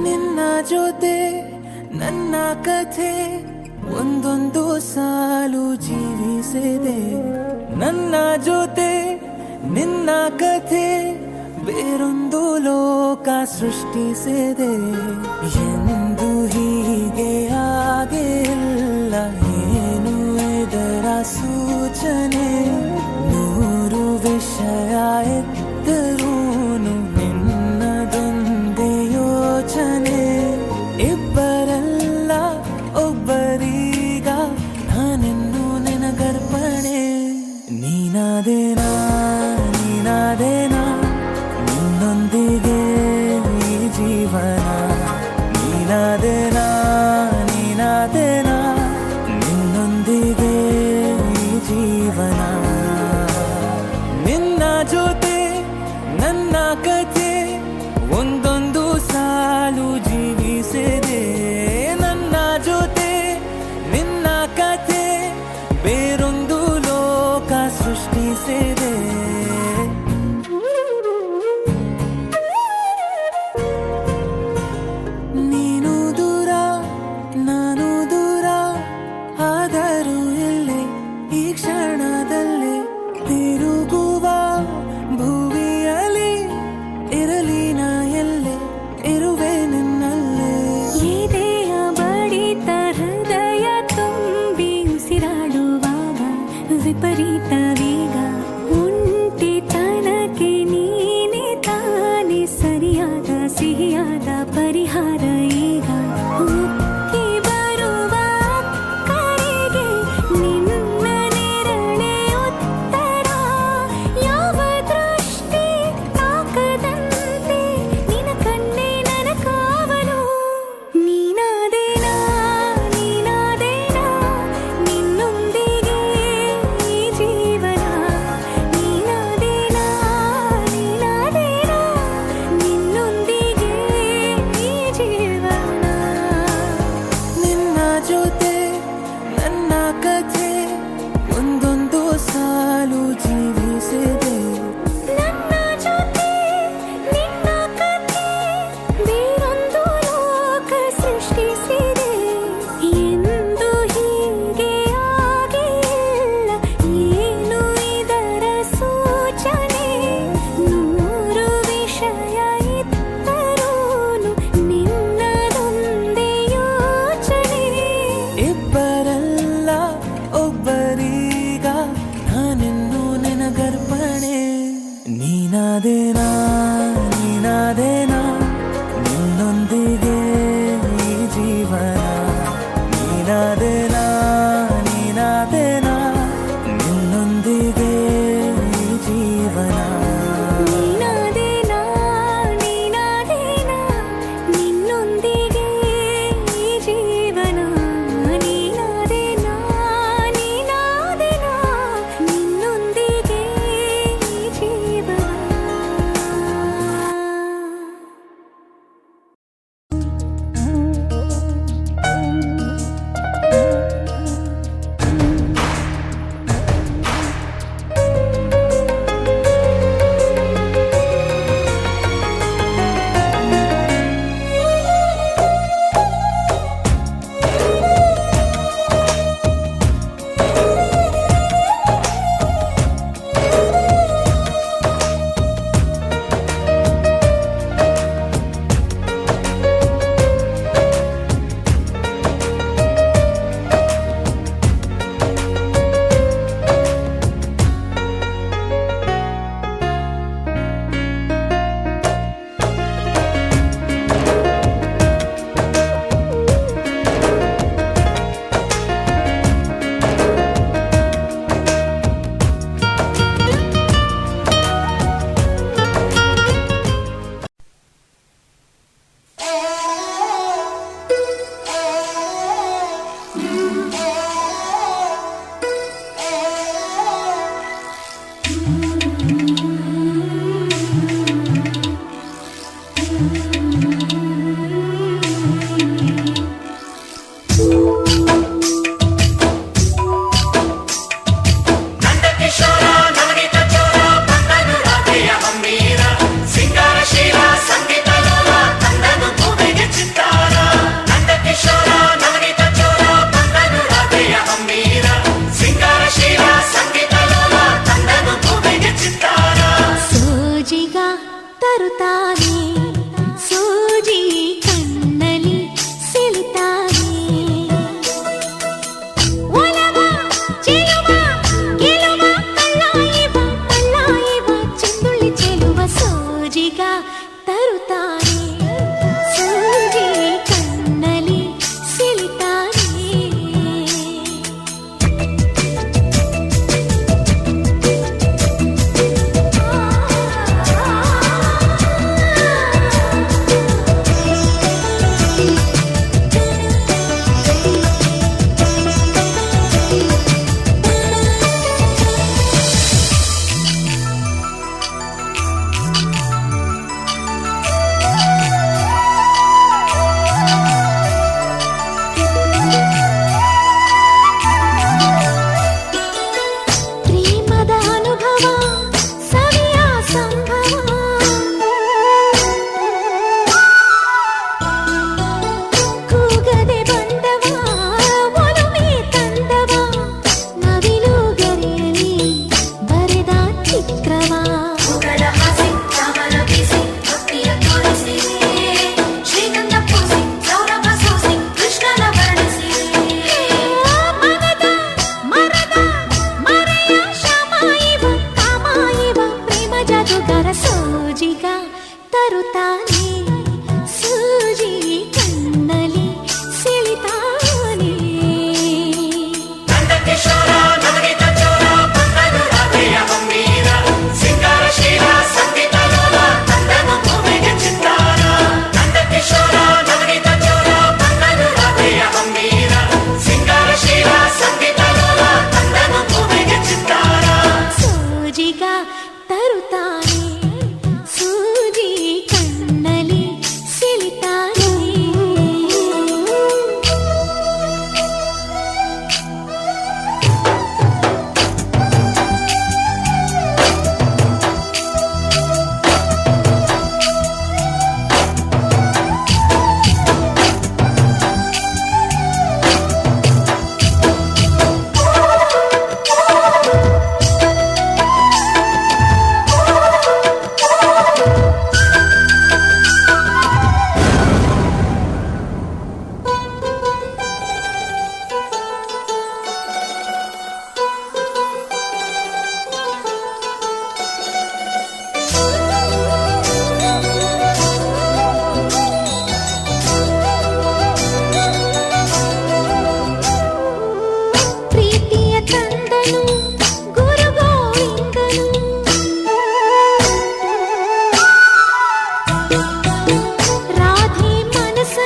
ನಿನ್ನ ಜೊತೆ ನನ್ನ ಕಥೆ ಒಂದೊಂದು ಸಾಲು ಜೀವಿಸಿದೆ. ನನ್ನ ಜೊತೆ ನಿನ್ನ ಕಥೆ ಬೇರೊಂದು ಲೋಕ ಸೃಷ್ಟಿಸಿದೆ. ಎಂದು ಹೀಗೆ ಆಗಿಲ್ಲ, ಏನು ಇದರ ಸೂಚನೆ? ನೂರು ವಿಷಯ ಎತ್ತರೂನು ನಿನ್ನದೊಂದೇ ಯೋಚನೆ. ಇಬ್ಬರಲ್ಲ ಒಬ್ಬರೀಗ ನಾನೆನ್ನು ನಿನಗರ್ಪಣೆ. ನೀನಾದೇನಾ ನೀನಾದೇನಾ ನಿನ್ನೊಂದಿಗೆ ಈ ಜೀವನ. ನೀನಾದೇನಾ ನೀನಾದೇನಾ ನಿನ್ನೊಂದಿಗೆ ಈ ಜೀವನ. ನಿನ್ನ ಜೊತೆ ನನ್ನ ಕಥೆ ಒಂದೊಂದು ಸಾಲು ಜೀವಿಸಿದೆ. ನನ್ನ ಜೊತೆ ನಿನ್ನ ಕಥೆ ಬೇರೊಂದು ಲೋಕ ಸೃಷ್ಟಿಸಿದೆ. ನೀನು ದೂರ ನಾನು ದೂರ ಆದರೂ ಇಲ್ಲೇ ಈ ಕ್ಷಣದಲ್ಲಿ ತಿರುಗುವ ಭುವಿಯಲ್ಲಿ ಇರಲಿ ನಾ ಎಲ್ಲೇ ಇರುವೆ ನಿನ್ನಲ್ಲೇ. ಈ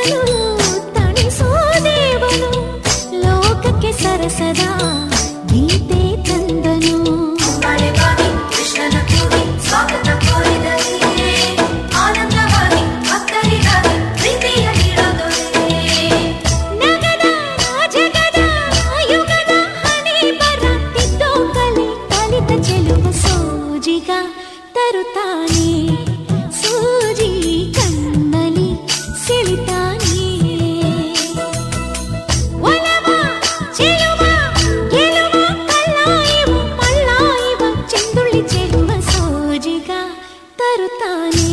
ಮನಸ್ಸನು ತಣಿಸೋ ದೇವನು ಲೋಕಕ್ಕೆ ಸರಸದ ಗೀತೆ ತಂದನು. ಕೃಷ್ಣನ ಕೂಡಿ ಸ್ವಾಗತ ಕೋರಿದರೆ ಆನಂದವಾಗಿ ಭಕ್ತರಿಗಾಗಿ ಪ್ರೀತಿಯ ನೀಡೋದೊರೆ. ನಗದ ಜಗದ ಯುಗದ ಹಣೆ ಬರುತ್ತಿದ್ದೋ ಕಲೆ ಕಲಿತ ಚೆಲುವ ಸೋಜಿಗ ತರುತ್ತಾನೆ ಸೂಜಿ ಕಣ್ಣಲಿ ಸೆಳಿತಾನೆ. ಒಲವ ಚೆಲುವ ಗೆಲುವ ಕಲ್ಲಾಯಿವ ಮಲ್ಲಾಯಿವ ಚೆಂದುಳ್ಳಿ ಚೆಲುವ ಸೋಜಿಗ ತರುತ್ತಾನೆ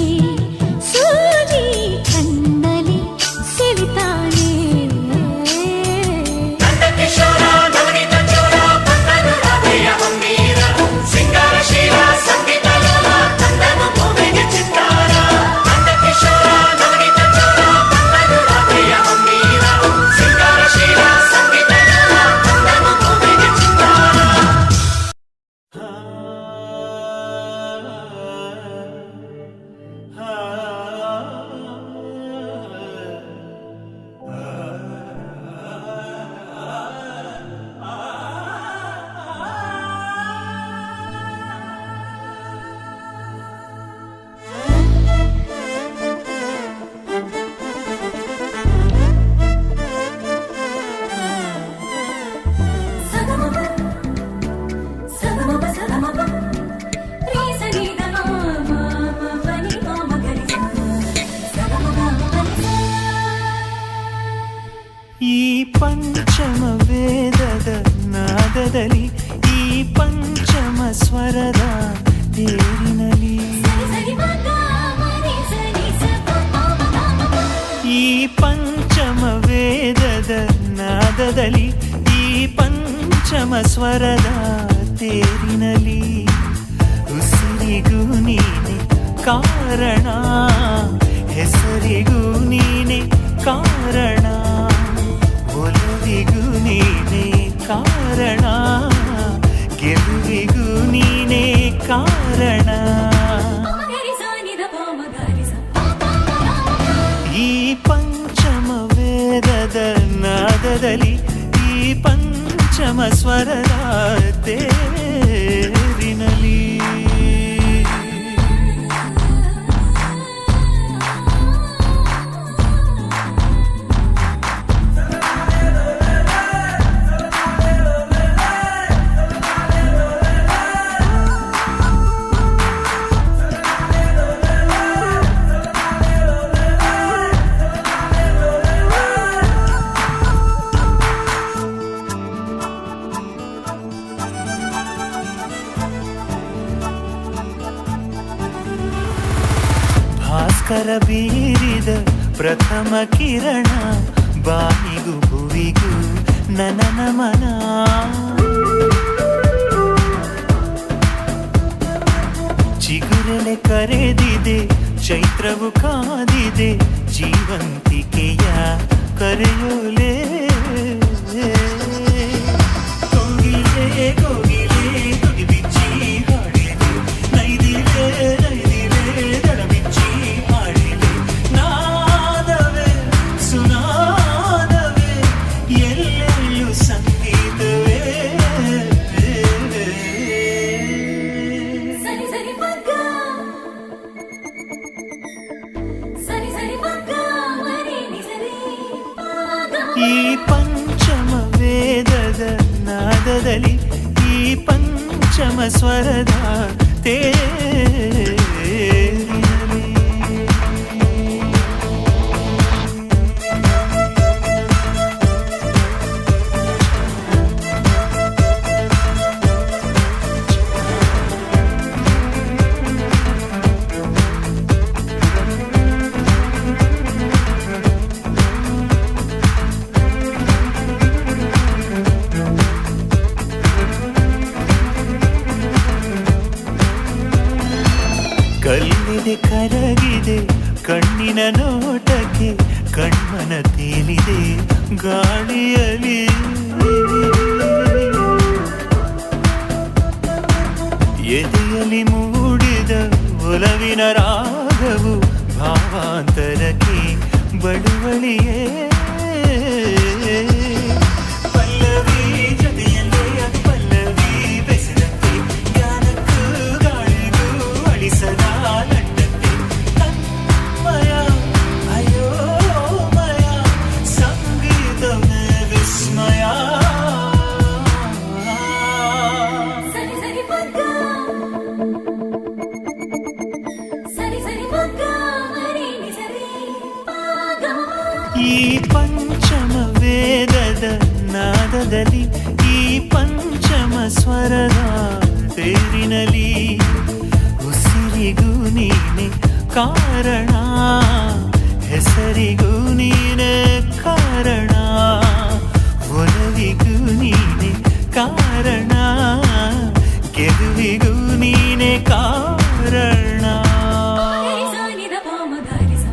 ಸೂಜಿ ಕಣ್ಣಲಿ ಸೆಳಿತಾನೆ. ಈ ಪಂಚಮ ವೇದದ ನಾದದಲ್ಲಿ ಈ ಪಂಚಮ ಸ್ವರದ ತೇರಿನಲ್ಲಿ ಈ ಪಂಚಮ ವೇದದ ನಾದದಲ್ಲಿ ಈ ಪಂಚಮ ಸ್ವರದ ತೇರಿನಲ್ಲಿ ಉಸಿರಿಗೂ ನೀನೆ ಕಾರಣ ಹೆಸರಿಗೂ ನೀನೆ ಕಾರಣ ಒಲವಿಗೂ ನೀನೆ ಕಾರಣ ಗೆಲುವಿಗೂ ನೀನೆ ಕಾರಣ. ಈ ಪಂಚಮ ವೇದದ ನಾದದಲ್ಲಿ ಈ ಪಂಚಮ ಸ್ವರದ ತೇರಿನಲ್ಲಿ ಭಾಸ್ಕರ ಬೀರಿದ ಪ್ರಥಮ ಕಿರಣ ಬಾಯಿಗೂ ಭುವಿಗೂ ನನ್ನ ನಮನ. ಚಿಗುರೆಲೆ ಕರೆದಿದೆ ಚೈತ್ರವು ಕಾದಿದೆ ಜೀವಂತಿಕೆಯ ಕರೆಯೋಲೆ. ಕೋಗಿಲೆ ಕೋಗಿಲೆ ತುಡಿ ಬಿಚ್ಚಿ ಹಾಡಿದೆ ನೈದಿಲೆ ನೈದಿಲೆ ದಡ ಬಿಚ್ಚಿ ಹಾಡಿದೆ ನಾದವೇ ಸುನಾದವೇ ಎಲ್ಲೆಲ್ಲೂ ಸಂಗೀತವೇ. ಈ ಪಂಚಮ ವೇದದ ನಾದದಲ್ಲಿ ಈ ಪಂಚಮ ಸ್ವರದ ತೇರಿನಲ್ಲಿ ಕಲ್ಲಿದೆ ಕರಗಿದೆ ಕಣ್ಣಿನ ನೋಟಕ್ಕೆ ಕಣ್ಮನ ತೇಲಿದೆ ಗಾಳಿಯಲ್ಲಿ. ಎದೆಯಲ್ಲಿ ಮೂಡಿದ ಒಲವಿನ ರಾಗವು ಭಾವಾಂತರಕ್ಕೆ ಬಳುವಳಿಯೇ ಪಲ್ಲವಿ ಜೊತೆಯಲ್ಲೇ ಪಲ್ಲವಿ ಬೆಸೆದಂತೆ ಜ್ಞಾನಕ್ಕೂ ಗಾಳಿಗೂ ಅಳಿಸದ ಲಡ್ಡಂತೆ ತನ್ಮಯ ಅಯೋಮಯ ಸಂಗೀತದ ವಿಸ್ಮಯ ಸರಿ ಸರಿ ಪಗ್ಗ ಸರಿ ಸರಿ ಪಗ್ಗ ಮರಿ ಸರಿ ಪಾಗ ಈ ಪಂಚಮ ವೇದದ ನಾದದಲ್ಲಿ ಈ ಪಂಚಮ ಸ್ವರದ ತೇರಿನಲ್ಲಿ ಉಸಿರಿಗೂ ನೀನೆ ಕಾರಣ ಹೆಸರಿಗೂ ನೀನೆ ಕಾರಣ ಒಲವಿಗೂ ನೀನೆ ಕಾರಣ ಗೆಲುವಿಗೂ ನೀನೆ ಕಾರಣ ಸಾನಿದ ಪಾಮ ಗಾರಿಸ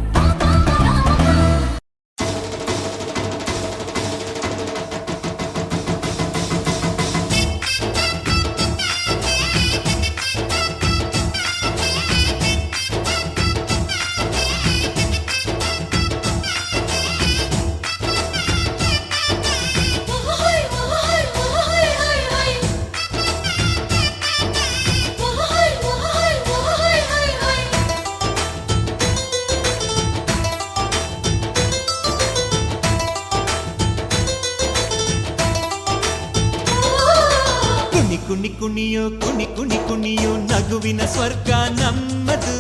ಕುಣಿ ಕುಣಿಯೋ ಕುಣಿ ಕುಣಿ ಕುಣಿಯೋ ನಗುವಿನ ಸ್ವರ್ಗ ನಮ್ಮದು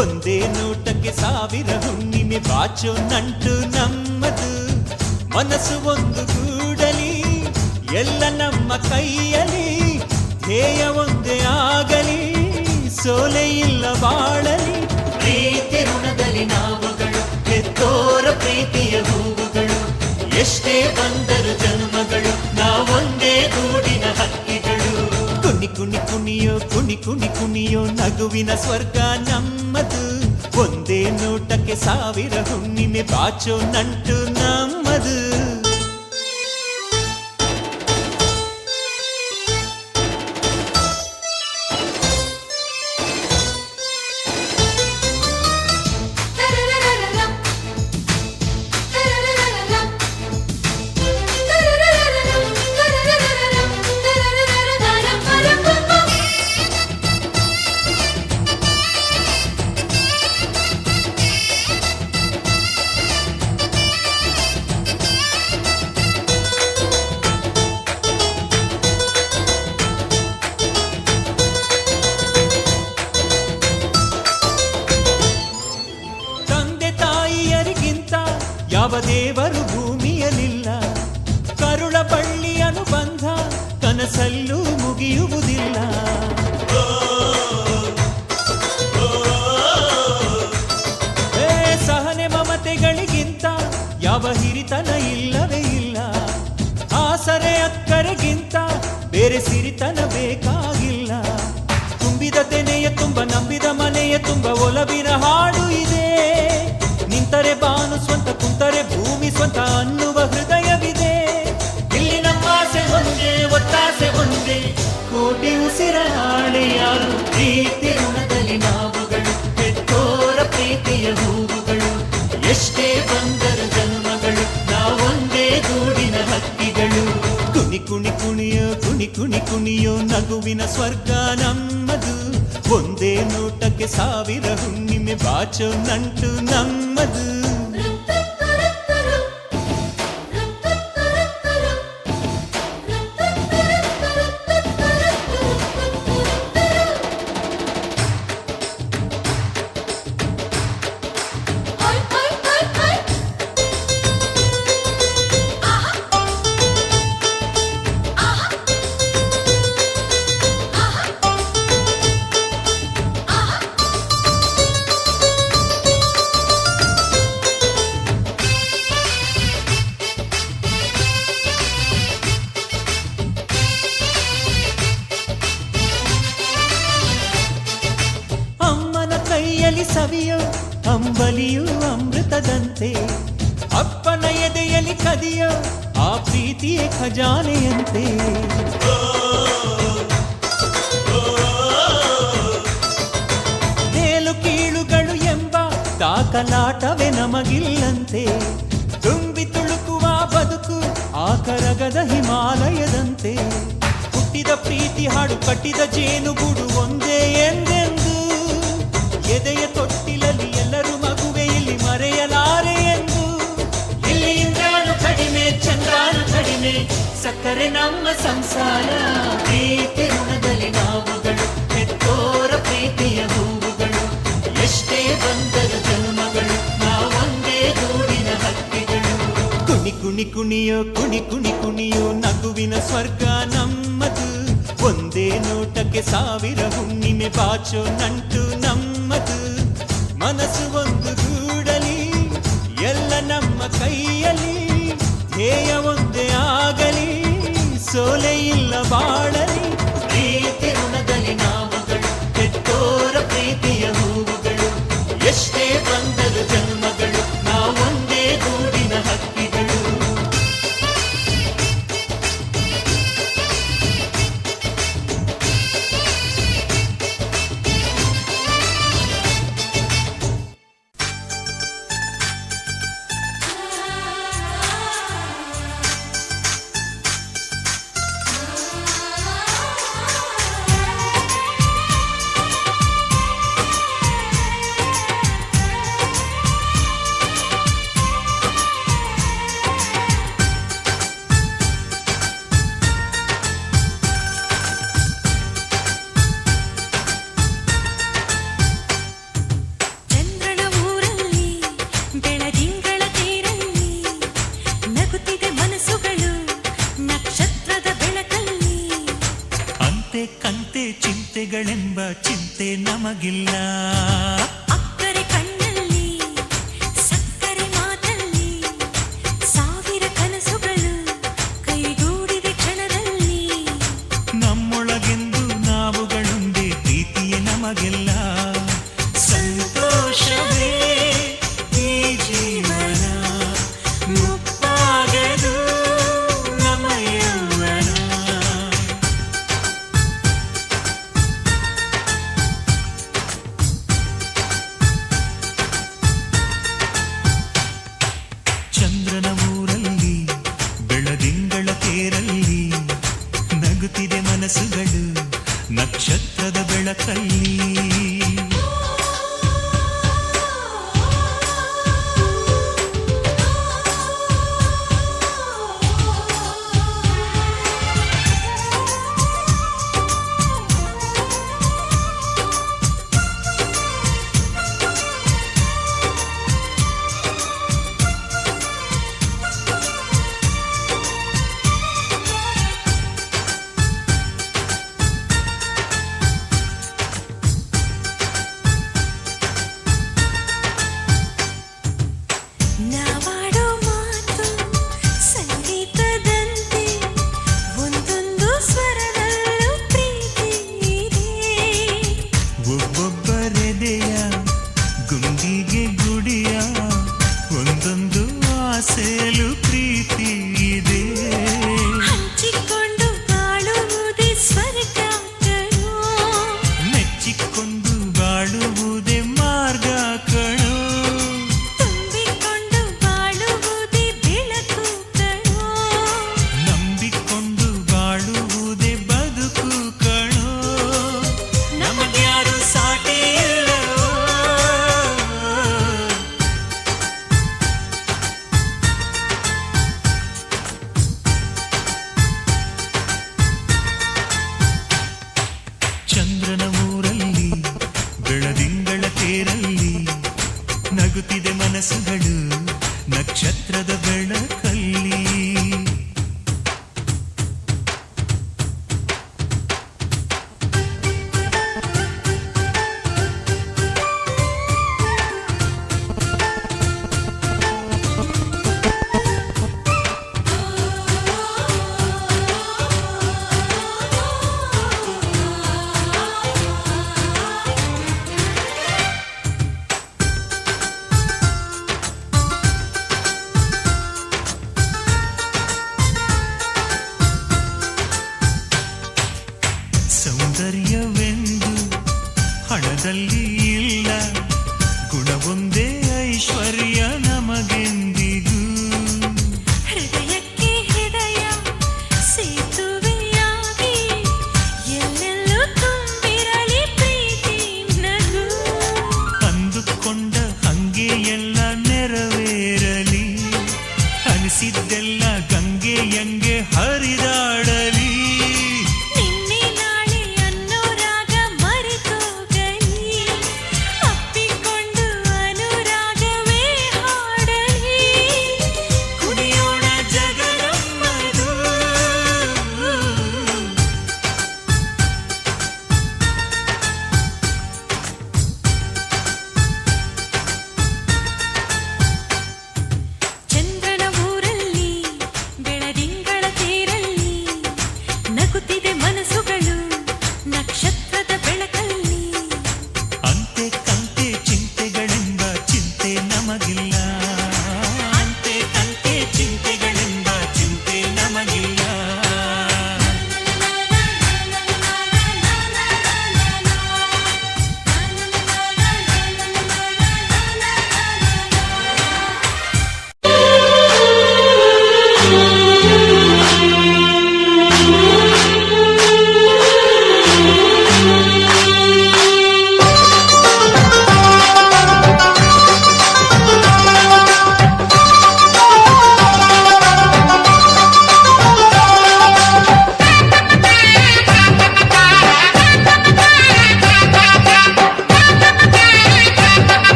ಒಂದೇ ನೋಟಕ್ಕೆ ಸಾವಿರ ಹುಣ್ಣಿಮೆ ಬಾಚೋ ನಂಟು ನಮ್ಮದು ಮನಸ್ಸು ಒಂದು ಗೂಡಲಿ ಎಲ್ಲ ನಮ್ಮ ಕೈಯಲ್ಲಿ ಧ್ಯೇಯ ಒಂದೇ ಆಗಲಿ ಸೋಲೆ ಇಲ್ಲ ಬಾಳಲಿ ಪ್ರೀತಿ ಋಣದಲ್ಲಿ ನಾವುಗಳು ಹೆತ್ತೋರ ಪ್ರೀತಿಯ ಹೂವುಗಳು ಎಷ್ಟೇ ಬಂದರು ಜನ್ಮಗಳು ನಾವೊಂದೇ ಗೂಡಿನ ಹಕ್ಕಿಗಳು ಕುಣಿ ಕುಣಿ ಕುಣಿಯೋ ಕುಣಿ ಕುಣಿ ಕುಣಿಯೋ ನಗುವಿನ ಸ್ವರ್ಗ ನಮ್ಮದು ಒಂದೇ ನೋಟಕ್ಕೆ ಸಾವಿರ ಹುಣ್ಣಿಮೆ ಬಾಚೋ ನಂಟು ನಮ್ಮದು ಯಾವ ದೇವರು ಭೂಮಿಯಲಿಲ್ಲ ಕರುಳ ಬಳ್ಳಿ ಅನುಬಂಧ ಕನಸಲ್ಲೂ ಮುಗಿಯುವುದಿಲ್ಲ ಸಹನೆ ಮಮತೆಗಳಿಗಿಂತ ಯಾವ ಹಿರಿತನ ಇಲ್ಲವೇ ಇಲ್ಲ ಆಸರೆ ಅಕ್ಕರೆಗಿಂತ ಬೇರೆ ಸಿರಿತನ ಬೇಕಾಗಿಲ್ಲ ತುಂಬಿದ ತೆನೆಯ ತುಂಬ ನಂಬಿದ ಮನೆಯ ತುಂಬ ಒಲವಿನ ಹಾಡು ಇದೆ ನಿಂತರೆ ಬಾನು ಸ್ವಂತ ಕುಂತರೆ ಭೂಮಿ ಸ್ವಂತ ಅನ್ನುವ ಹೃದಯವಿದೆ ಇಲ್ಲಿ ನಮ್ಮ ಆಸೆ ಒಂದೇ ಒತ್ತಾಸೆ ಒಂದೇ ಕೋಟಿ ಉಸಿರ ಹಾಳೆ ಯಾರು ಪ್ರೀತಿ ಋಣದಲ್ಲಿ ನಾವುಗಳು ಹೆತ್ತೋರ ಪ್ರೀತಿಯ ಹೂವುಗಳು ಎಷ್ಟೇ ಬಂದರು ಜನ್ಮಗಳು ನಾವೊಂದೇ ಗೂಡಿನ ಹಕ್ಕಿಗಳು ಕುಣಿ ಕುಣಿ ಕುಣಿಯೋ ಕುಣಿ ಕುಣಿ ಕುಣಿಯೋ ನಗುವಿನ ಸ್ವರ್ಗ ನಮ್ಮದು ಒಂದೇ ನೋಟಕ್ಕೆ ಸಾವಿರ ಹುಣ್ಣಿಮೆ ಬಾಚೋ ನಂಟು ನಮ್ಮದು ಸವಿಯೋ ಅಂಬಲಿಯು ಅಮೃತದಂತೆ ಅಪ್ಪನ ಎದೆಯಲ್ಲಿ ಕದಿಯೋ ಆ ಪ್ರೀತಿಯೇ ಖಜಾನೆಯಂತೆ ಮೇಲು ಕೀಳುಗಳು ಎಂಬ ತಾಕಲಾಟವೇ ನಮಗಿಲ್ಲ ಹಿಮನದಿಯಂತೆ ತುಂಬಿ ತುಳುಕುವ ಬದುಕು ಆಕರಗದ ಹಿಮಾಲಯದಂತೆ ಹುಟ್ಟಿದ ಪ್ರೀತಿ ಹಾಡು ಕಟ್ಟಿದ ಜೇನುಗೂಡು ಒಂದೇ ಎಂದೆಂದು ಎದೆಯ ತೊಟ್ಟಿಲಲ್ಲಿ ಎಲ್ಲರೂ ಮಗುವೆ ಇಲ್ಲಿ ಮರೆಯಲಾರೆ ಎಂದು ಇಲ್ಲಿ ಇಂದ್ರಾನು ಕಡಿಮೆ ಚಂದ್ರಾನು ಕಡಿಮೆ ಸಕ್ಕರೆ ನಮ್ಮ ಸಂಸಾರ ಪ್ರೀತಿ ಋಣದಲ್ಲಿ ನಾವುಗಳು ಹೆತ್ತೋರ ಪ್ರೀತಿಯ ಹೂವುಗಳು ಎಷ್ಟೇ ಬಂದರು ಜನ್ಮಗಳು ನಾವೊಂದೇ ಗೂಡಿನ ಹಕ್ಕಿಗಳು ಕುಣಿ ಕುಣಿ ಕುಣಿಯೋ ಕುಣಿ ಕುಣಿ ಕುಣಿಯೋ ನಗುವಿನ ಸ್ವರ್ಗ ನಮ್ಮದು ಒಂದೇ ನೋಟಕ್ಕೆ ಸಾವಿರ ಹುಣ್ಣಿಮೆ ಬಾಚೋ ನಂಟು ನಮ್ಮದು ಮನಸ್ಸು ಒಂದು ಗೂಡಲಿ ಎಲ್ಲ ನಮ್ಮ ಕೈಯಲ್ಲಿ ಧ್ಯೇಯ ಒಂದೇ ಆಗಲಿ ಸೋಲೆ ಇಲ್ಲ ಬಾಳಲಿ ಪ್ರೀತಿ ಋಣದಲ್ಲಿ ನಾವುಗಳು ಹೆತ್ತೋರ ಪ್ರೀತಿಯ ಹೂವುಗಳು ಎಷ್ಟೇ ಬಂದರು ಜನ್ಮಗಳು ನಾವೊಂದೇ ಗೂಡಿನ ಹಕ್ಕಿಗಳು ಕಂತೆ ಚಿಂತೆಗಳೆಂಬ ಚಿಂತೆ ನಮಗಿಲ್ಲ ಅಕ್ಕರೆ ಕಣ್ಣಲ್ಲಿ ಸಕ್ಕರೆ ಮಾತಲ್ಲಿ ಸಾವಿರ ಕನಸುಗಳು ಕೈಗೂಡಿದ ಕ್ಷಣದಲ್ಲಿ ನಮ್ಮೊಳಗೆಂದು ನಾವುಗಳೊಂದೇ ಪ್ರೀತಿಯೇ ನಮಗೆಲ್ಲ ಸಂತೋಷವೇ ಈ ಜೀವನ ಮುಪ್ಪಾಗದು ನಮ್ಮ ಯೌವನ ಚಂದ್ರನ ಊರಲ್ಲಿ ಬೆಳದಿಂಗಳ ತೇರಲ್ಲಿ ನಗುತ್ತಿದೆ ಮನಸ್ಸುಗಳು ನಕ್ಷತ್ರದ ಬೆಳಕಲ್ಲಿ ನಾವಾಡೋ ಮಾತು ಸಂಗೀತದಂತೆ ಒಂದೊಂದು ಸ್ವರದಲ್ಲೂ ಪ್ರೀತಿ ಇದೆ ಒಬ್ಬೊಬ್ಬರೆದೆಯ ಗುಂಡಿಗೆ ಗುಡಿಯ ಒಂದೊಂದು ಆಸೆಲು ಪ್ರೀತಿ ಇದೆ ಹಂಚಿಕೊಂಡು ಬಾಳುವುದೇ ಸ್ವರ್ಗ ಕಣೋ ಮೆಚ್ಚಿಕೊಂಡು ಬಾಳುವುದೇ ಮಾರ್ಗ ಕಣೋ ತುಂಬಿಕೊಂಡು ಬಾಳುವುದೇ ಬೆಳಕು ಕಣೋ ನಂಬಿಕೊಂಡು ಬಾಳುವುದೇ ಬದುಕು ಕಣೋ ನಮಗ್ಯಾರು ಸಾಟಿ ಇಲ್ಲವೋ ಚಂದ್ರನ ಊರಲ್ಲಿ ಬೆಳದಿಂಗಳ ತೇರಲ್ಲಿ ನಗುತ್ತಿದೆ ಮನಸ್ಸುಗಳು ನಕ್ಷತ್ರದ ಬೆಳಕಲ್ಲಿ ಹರಿಸಿದ್ದೆಲ್ಲ ಗಂಗೆಯಂಗೆ ಹರಿದಾಡಲಿ. ನಿನ್ನೆ ನಾಳೆ ಅನ್ನೋ ರಾಗ ಮರೆತೋಗಲಿ, ಅಪ್ಪಿಕೊಂಡು ಅನುರಾಗವೇ ಹಾಡಲಿ. ಕುಡಿಯೋಣ ಜಗದಮ್ಮದು. ಚಂದ್ರನ ಊರಲ್ಲಿ ಬೆಳದಿಂಗಳ ತೇರಲ್ಲಿ ನಗುತ್ತಿದೆ ಮನಸ್ಸುಗಳು ನಕ್ಷತ್ರದ ಬೆಳಕಲ್ಲಿ. ಅಂತೆ ಕಂತೆ ಚಿಂತೆಗಳೆಂಬ ಚಿಂತೆ ನಮಗಿಲ್ಲ. ಅಂತೆ ಕಂತೆ ಚಿಂತೆಗಳೆಂಬ ಚಿಂತೆ ನಮಗಿಲ್ಲ.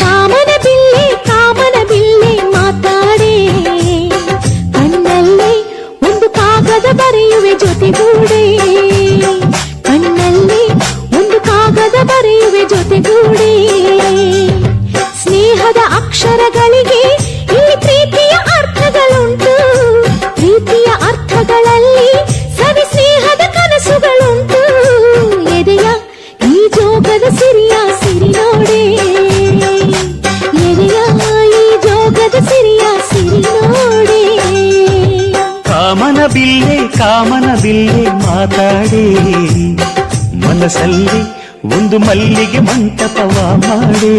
ಕಾಮನ ಬಿಲ್ಲೆ ಮಾತಾಡೆ, ಕಣ್ಣಲ್ಲಿ ಒಂದು ಕಾಗದ ಬರೆಯುವೆ ಜೊತೆಗೂಡೆ. ಕಣ್ಣಲ್ಲಿ ಒಂದು ಕಾಗದ ಬರೆಯುವೆ ಜೊತೆಗೂಡೆ. ಸ್ನೇಹದ ಅಕ್ಷರಗಳಿಗೆ ಈ ಪ್ರೀತಿಯ ಅರ್ಥಗಳುಂಟು. ಪ್ರೀತಿಯ ಅರ್ಥಗಳಲ್ಲಿ ಸವಿ ಸ್ನೇಹದ ಕನಸುಗಳುಂಟು. ಎದೆಯ ಈ ಜೋಗದ ಸಿರಿಯ ಸಿರಿ ನೋಡೆ. ಎದೆಯ ಈ ಜೋಗದ ಸಿರಿಯ ಸಿರಿ ನೋಡೆ. ಕಾಮನ ಬಿಲ್ಲೆ ಮಾತಾಡೆ, ಮನಸ್ಸಲ್ಲಿ ಒಂದು ಮಲ್ಲಿಗೆ ಮಂಟಪವ ಮಾಡೆ.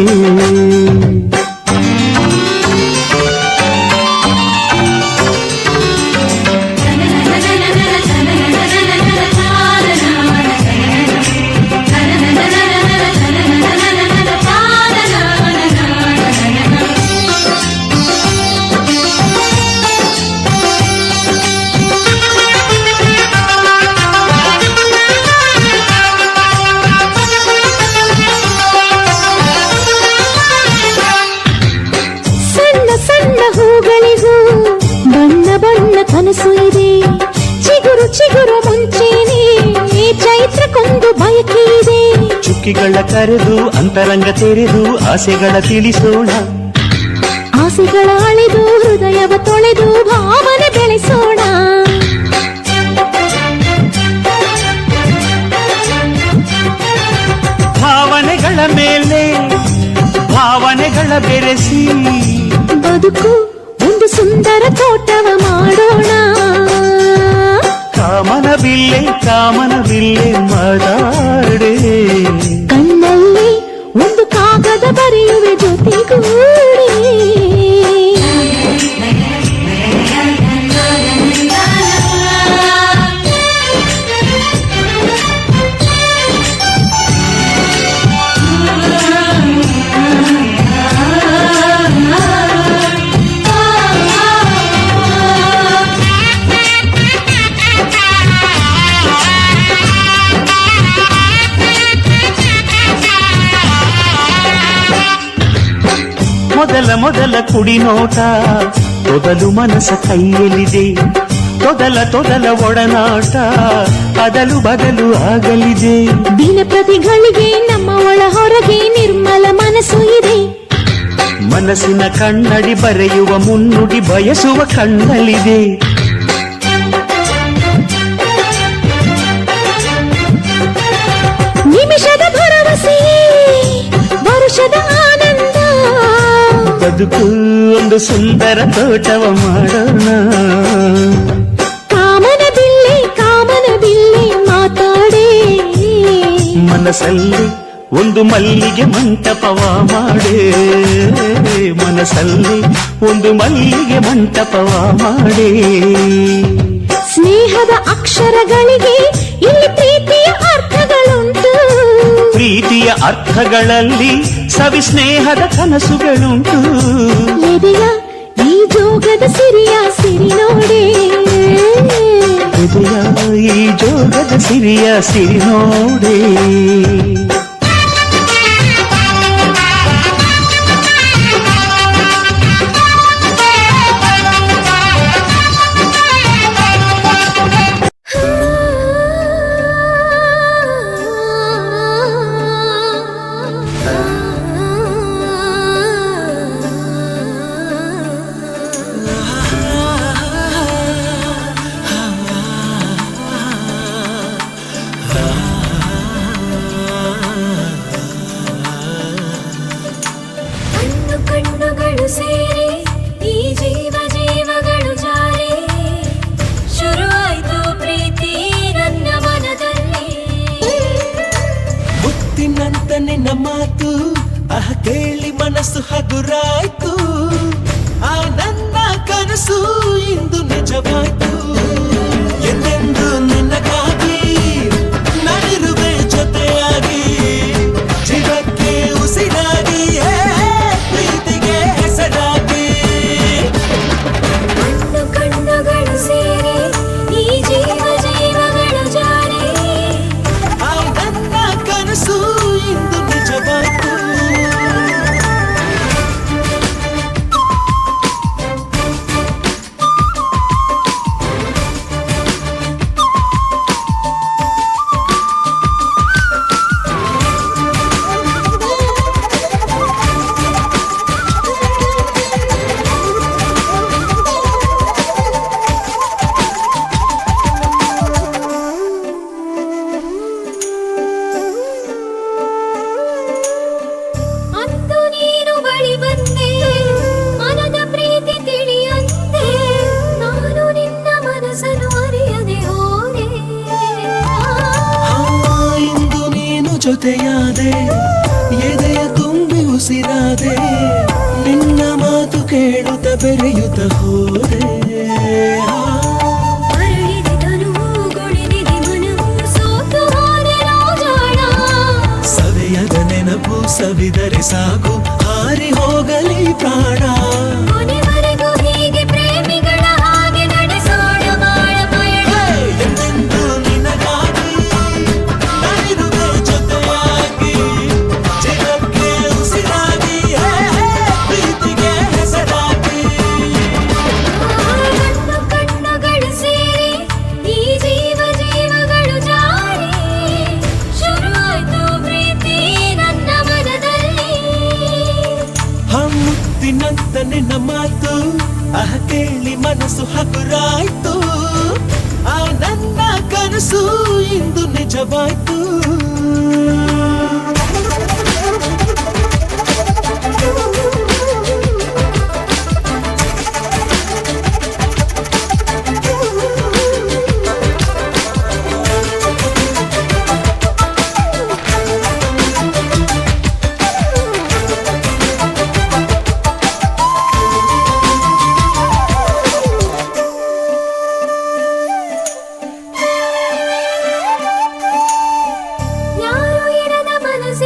ಹೂಗಳಿಗೂ ಬಣ್ಣ ಬಣ್ಣ ಕನಸು ಇದೆ. ಚಿಗುರು ಚಿಗುರು ಮುಂಚೆನೆ ಚೈತ್ರಕ್ಕೊಂದು ಬಯಕೆ ಇದೆ. ಚುಕ್ಕಿಗಳ ಕರೆದು ಅಂತರಂಗ ತೆರೆದು ಆಸೆಗಳ ತಿಳಿಸೋಣ. ಆಸೆಗಳ ಅಳೆದು ಹೃದಯವ ತೊಳೆದು ಭಾವನೆ ಬೆಳೆಸೋಣ. ಭಾವನೆಗಳ ಮೇಲೆ ಭಾವನೆಗಳ ಬೆರೆಸಿ ಬದುಕು ಒಂದು ಸುಂದರ ತೋಟವ ಮಾಡೋಣ. ಕಾಮನ ಬಿಲ್ಲೆ ಮಾತಾಡೆ, ಕಣ್ಣಲ್ಲಿ ಒಂದು ಕಾಗದ ಬರೆಯುವೆ ಜೊತೆಗೂಡೆ. ಮೊದಲ ಕುಡಿ ನೋಟ ತೊದಲು ಮನಸ ಕೈಯಲ್ಲಿದೆ. ತೊದಲ ಒಡನಾಟ ಅದಲು ಬದಲು ಆಗಲಿದೆ. ದಿನ ಪ್ರತಿಗಳಿಗೆ ನಮ್ಮ ಒಳ ಹೊರಗೆ ನಿರ್ಮಲ ಮನಸ್ಸು ಇದೆ. ಮನಸ್ಸಿನ ಕಣ್ಣಡಿ ಬರೆಯುವ ಮುನ್ನುಡಿ ಬಯಸುವ ಕಣ್ಣಲ್ಲಿದೆ. ನಿಮಿಷದ ಭರವಸೆ ವರುಷದ ಆನಂದ. ಬದುಕು ಒಂದು ಸುಂದರ ತೋಟವ ಮಾಡೋಣ. ಕಾಮನ ಬಿಲ್ಲೆ ಮಾತಾಡೆ, ಮನಸ್ಸಲ್ಲಿ ಒಂದು ಮಲ್ಲಿಗೆ ಮಂಟಪವ ಮಾಡೆ. ಮನಸ್ಸಲ್ಲಿ ಒಂದು ಮಲ್ಲಿಗೆ ಮಂಟಪವ ಮಾಡೆ. ಸ್ನೇಹದ ಅಕ್ಷರಗಳಿಗೆ ಇಲ್ಲಿ ಪ್ರೀತಿಯ ಅರ್ಥಗಳುಂಟು. ಪ್ರೀತಿಯ ಅರ್ಥಗಳಲ್ಲಿ ಸವಿ ಸ್ನೇಹದ ಕನಸುಗಳುಂಟು. ಎದೆಯ ಈ ಜೋಗದ ಸಿರಿಯ ಸಿರಿ ನೋಡೆ, ಹೃದಯ ಈ ಜೋಗದ ಸಿರಿಯ ಸಿರಿ ನೋಡೆ. ಕಣ್ಣು ಕಣ್ಣುಗಳು ಸೇರಿ ಈ ಜೀವ ಜೀವಗಳು ಜಾರಿ, ಶುರುವಾಯ್ತು ಪ್ರೀತಿ ನನ್ನ ಮನದಲ್ಲಿ. ಮುತ್ತಿನಂತ ನಿನ್ನ ಮಾತು ಕೇಳಿ ಮನಸ್ಸು ಹಗುರಾಯ್ತು. ಆ ನನ್ನ ಕನಸು ಇಂದು ನಿಜವಾಯ್ತು. ಎಂದೆಂದು ನಿನ್ನಗಾಗಿ ನಾನಿರುವೆ ಜೊತೆಯಾಗಿ, ಜೀವಕ್ಕೆ ಉಸಿರಾಗಿ, ಪ್ರೀತಿಗೆ ಹೆಸರಾಗಿ. ಕಣ್ಣು ಕಣ್ಣುಗಳು ಸೇರಿ ಈ ಜೀವ ಜೀವಗಳು ಜಾರಿ, ಆ ನನ್ನ ಕನಸು ಇಂದು ನಿಜವಾಯ್ತು. ಅಂದು ನೀನು ಬಳಿ ಬಂದೆ, ಮನದ ಪ್ರೀತಿ ತಿಳಿಯಂತೆ, ನಾನು ನಿನ್ನ ಮನಸ್ಸನ್ನು ಅರಿಯದೆ ಹೋದೆ. ಇಂದು ನೀನು ಜೊತೆಯಾದೆ, ಎದೆಯ ತುಂಬಿ ಉಸಿರಾದೆ, ನಿನ್ನ ಮಾತು ಕೇಳುತ್ತ ಬೆರೆಯುತ್ತ ಹೋದೆ. ಅರಳಿದೆ ತನುವು, ಗೊಳಿದಿದೆ ಮನವು, ಸೋತು ಹೋದೆ ರಾಜಾಣ. ಸವಿಯದ ನೆನಪು ಸವಿದರೆ ಸಾಕು, ಹಾರಿ ಹೋಗಲಿ ಪ್ರಾಣ. ಕೊನೆವರೆಗೂ ಹೀಗೆ ಪ್ರೇಮಿಗಳ ಹಾಗೆ ನಡೆಸೋಣ ಬಾಳ ಪಯಣ. ಎಂದೆಂದು ನಿನಗಾಗಿ ನಾನಿರುವೆ ಜೊತೆಯಾಗಿ, ಜಗಕ್ಕೆ ಉಸಿರಾಗಿ, ಪ್ರೀತಿಗೆ ಹೆಸರಾಗಿ. ಕಣ್ಣು ಕಣ್ಣುಗಳು ಸೇರಿ ಈ ಜೀವ ಜೀವಗಳು ಜಾರಿ, ಶುರುವಾಯ್ತು ಪ್ರೀತಿ ನನ್ನ ಮನದಲ್ಲಿ. ಮುತ್ತಿನಂತ ನಿನ್ನ ಮಾತು ಕೇಳಿ ಮನಸ್ಸು ಹಗುರಾಯ್ತು. ಆ ನನ್ನ ಕನಸು ಇಂದು ನಿಜವಾಯ್ತು. ಯಾರು ಇರದ ಮನಸ್ಸು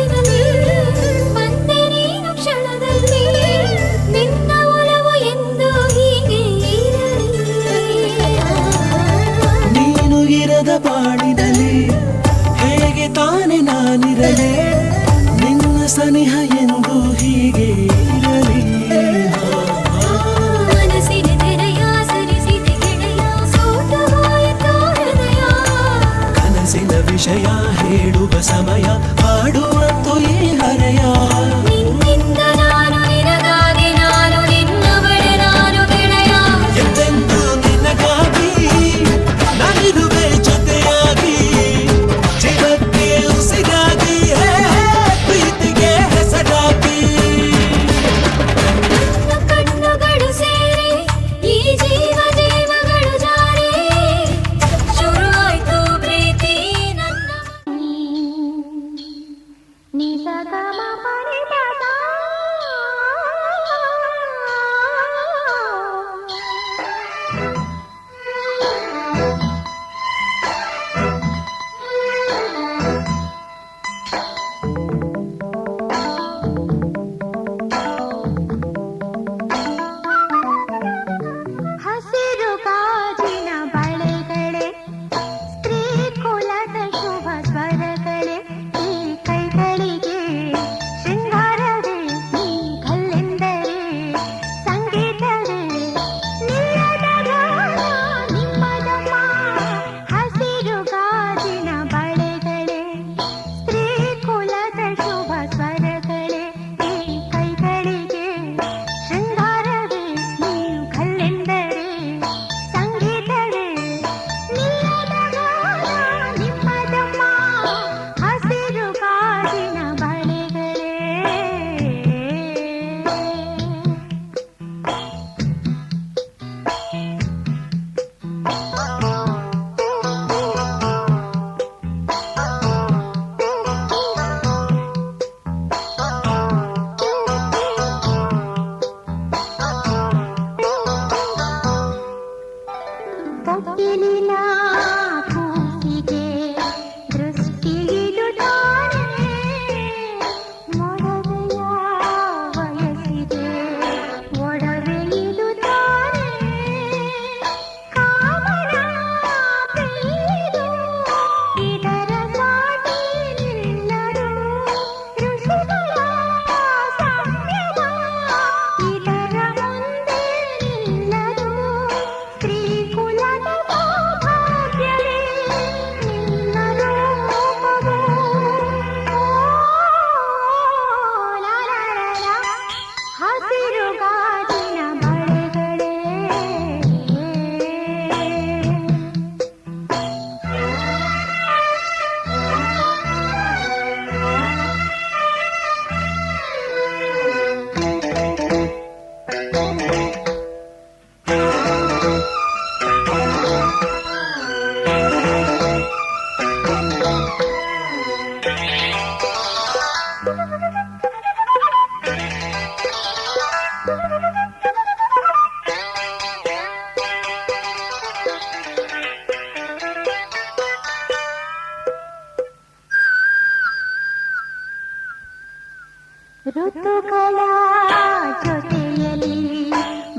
ಜೊತೆಯಲ್ಲಿ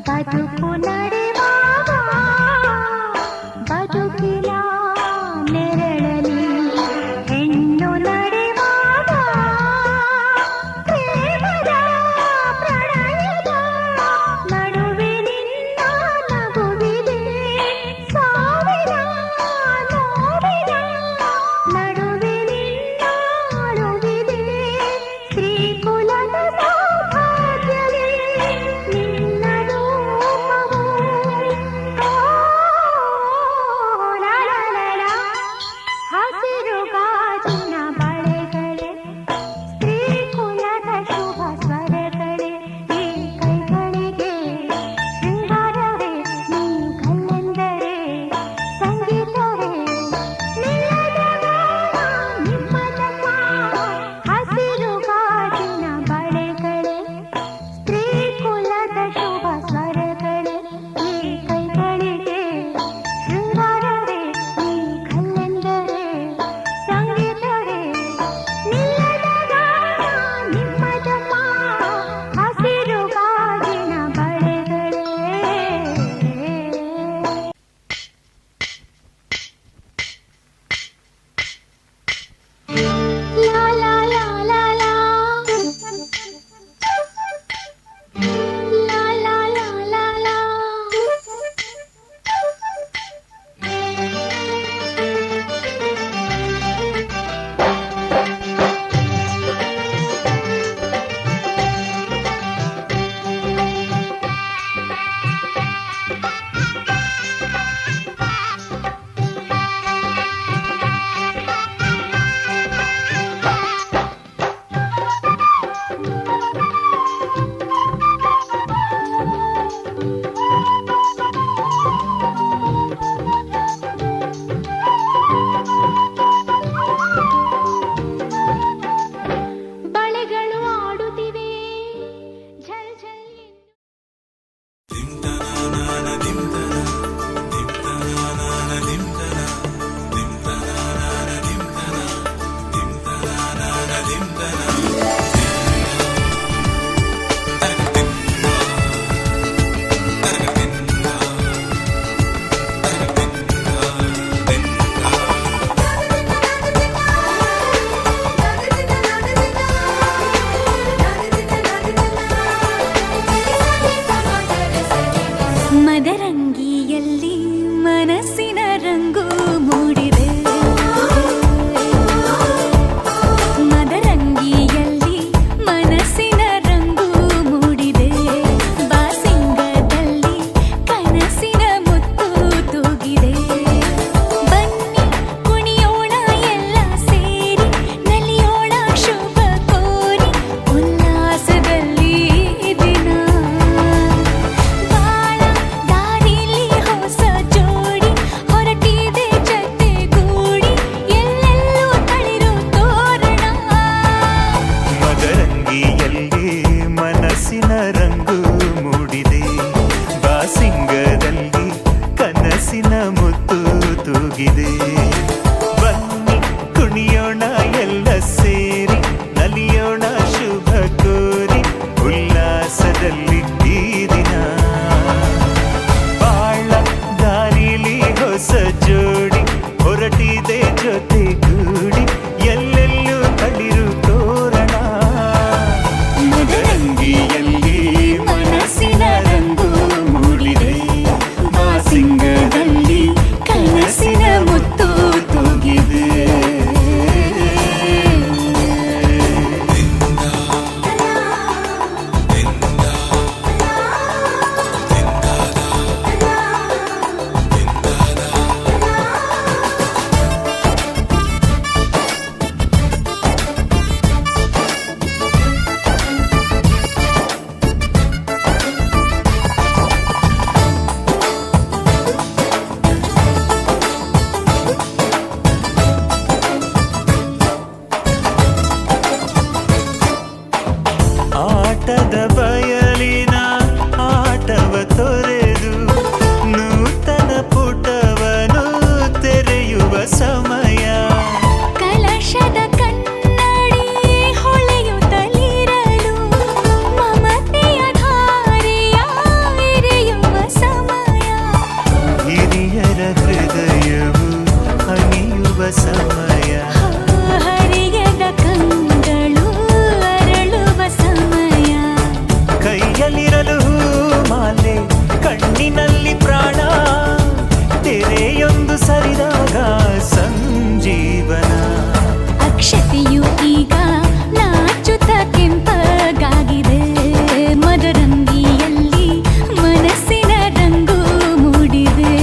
ಬದುಕು ನಡೆವಾಗ ಬದುಕಿನ ನೆರಳಲಿ ಹೆಣ್ಣು ನಡೆವಾಗ ಪ್ರೇಮದ ಪ್ರಣಯದ ನಡುವೆ ನಿನ್ನ ನಗುವಿದೆ ಸಾವಿರ ನೋವಿನ ನಡುವೆ ನಿನ್ನ ಅಳುವಿದೆ ಶ್ರೀಕುಲದ ಸೌಭಾಗ್ಯವೇ ನಿನ್ನ ರೂಪವು ಹಸಿರು ಗಾಜಿನ ಬಳೆಗಳೇ ಶ್ರೀಕುಲದ ಶುಭ ಸ್ವರಗಳೇ ಈ ಕೈಗಳಿಗೆ ಶೃಂಗಾರವೇ ನೀ ಕಲ್ಲೆಂದರೆ ಸಂಗೀತವೇ ನಿಲ್ಲದ ನಿಮ್ಮದಮ್ಮ ಹಸಿರು ಗಾಜಿನ ಬಳೆಗಳೇ ಶ್ರೀಕುಲದ ಶುಭ ಸ್ವರಗಳೇ ಈ ಕೈಗಳಿಗೆ ಶೃಂಗಾರವೇ ನೀ ಕಲ್ಲೆಂದರೆ ಸಂಗೀತವೇ ನಿಲ್ಲದ ನಿಮ್ಮದಮ್ಮ ಹಸಿರು ಗಾಜಿನ ಬಳೆಗಳೇ ಲಾ ಲಾ ಲಾ ಲಾ ಲಾ ಲಾ ಲಾ ಲಾ ಲಾ ಲಾ ಬಳೆಗಳು ಆಡುತ್ತಿವೆ ಝಲ್ ಝಲ್ ಎಂದು. ಮದರಂಗಿಯಲ್ಲಿ ಮನಸ್ಸಿನ ರಂಗು ಮೂಡಿದೆ ಮದರಂಗಿಯಲ್ಲಿ ಮನಸ್ಸಿನ ರಂಗು ಮೂಡಿದೆ ಬಾಸಿಂಗದಲ್ಲಿ ಕನಸಿನ ಮುತ್ತು ತೂಗಿದೆ ಬನ್ನಿ ಕುಣಿಯೋಣ ಎಲ್ಲ ಸೇರಿ ನಲಿಯೋಣ ಶುಭ ಕೋರಿ ಉಲ್ಲಾಸದಲ್ಲಿ ದಿನ ಬಾಳ ದಾರಿಲಿ ಹೊಸ ಜೋಡಿ ಹೊರಟಿದೆ ಜೊತೆಗೂಡಿ ಎಲ್ಲೆಲ್ಲೂ ತಳಿರು ತೋರಣ ಮದರಂಗಿಯಲ್ಲಿ ಮನಸ್ಸಿನ ರಂಗು ಮೂಡಿದೆ ಬಾಸಿಂಗದಲ್ಲಿ ಕನಸಿನ ಮುತ್ತು ತೂಗಿದೆ ಬನ್ನಿ ಕುಣಿಯೋಣ ಎಲ್ಲ ಸೇರಿ ನಲಿಯೋಣ ಶುಭ ಕೋರಿ ಉಲ್ಲಾಸದಲ್ಲಿ ಈ ದಿನ ಬಾಳ ದಾರಿಲಿ ಹೊಸ ಜೋಡಿ ಹೊರಟಿದೆ ಜೊತೆಗೂಡಿ ಎಲ್ಲೆಲ್ಲೂ ತಳಿರು ತೋರಣ ಮದರಂಗಿಯಲ್ಲಿ ಮನಸ್ಸಿನ ರಂಗು ಮೂಡಿದೆ ಕೈಯಲ್ಲಿರಲು ಮಾಲೆ ಕಣ್ಣಿನಲ್ಲಿ ಪ್ರಾಣ ತೆರೆಯೊಂದು ಸರಿದಾಗ ಸಂಜೀವನ ಅಕ್ಷತೆಯು ಈಗ ನಾಚುತ್ತ ಕೆಂಪಗಾಗಿದೆ ಮದರಂಗಿಯಲ್ಲಿ ಮನಸ್ಸಿನ ರಂಗು ಮೂಡಿದೆ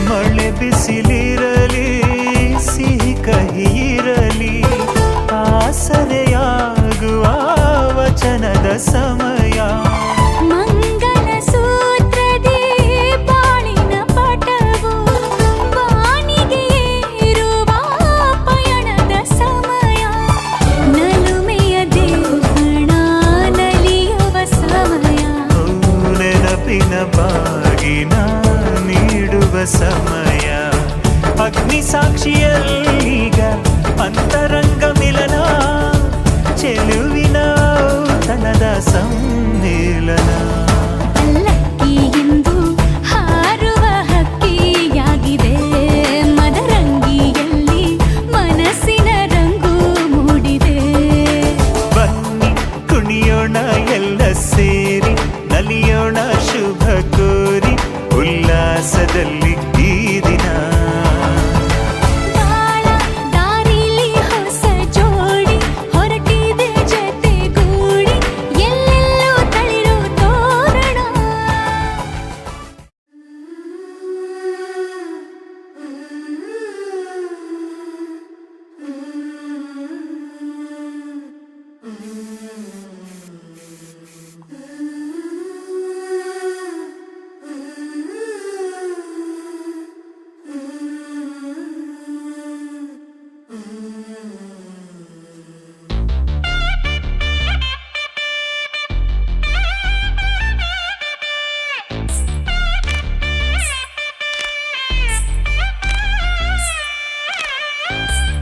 ಮಳೆ ಬಿಸಿಲಿರಲಿ ಸಿಹಿ ಕಹಿ ಇರಲಿ ಆಸರೆಯಾಗುವ ವಚನದ ಸಮಯ ಮಂಗಲ ಸೂತ್ರದಿ ಬಾಳಿನ ಪಟವು ಬಾನಿಗೆ ಏರುವ ಪಯಣದ ಸಮಯ ನಲುಮೆಯ ದೇವಣ ನಲಿಯುವ ಸಮಯ ನೆನಪಿನ ಬಾಗಿನ ನೀಡುವ ಸಮಯ ಅಗ್ನಿ ಸಾಕ್ಷಿಯಲ್ಲೀಗ ಅಂತರಂಗ ಮಿಲನ ಚೆಲುವಿನ ತನದ ಸಮ್ಮೇಳನ ಪಲ್ಲಕ್ಕಿ ಎಂದು ಹಾರುವ ಹಕ್ಕಿಯಾಗಿದೆ ಮದರಂಗಿಯಲ್ಲಿ ಮನಸ್ಸಿನ ರಂಗು ಮೂಡಿದೆ ಬನ್ನಿ ಕುಣಿಯೋಣ ಎಲ್ಲ ಸೇರಿ ನಲಿಯೋಣ ಶುಭ ಕೋರಿ ಉಲ್ಲಾಸದಲ್ಲಿ ಈ ದಿನ ಬಾಳ ದಾರಿಲಿ ಹೊಸ ಜೋಡಿ ಹೊರಟಿದೆ ಜೊತೆಗೂಡಿ ಎಲ್ಲೆಲ್ಲೂ ತಳಿರು ತೋರಣ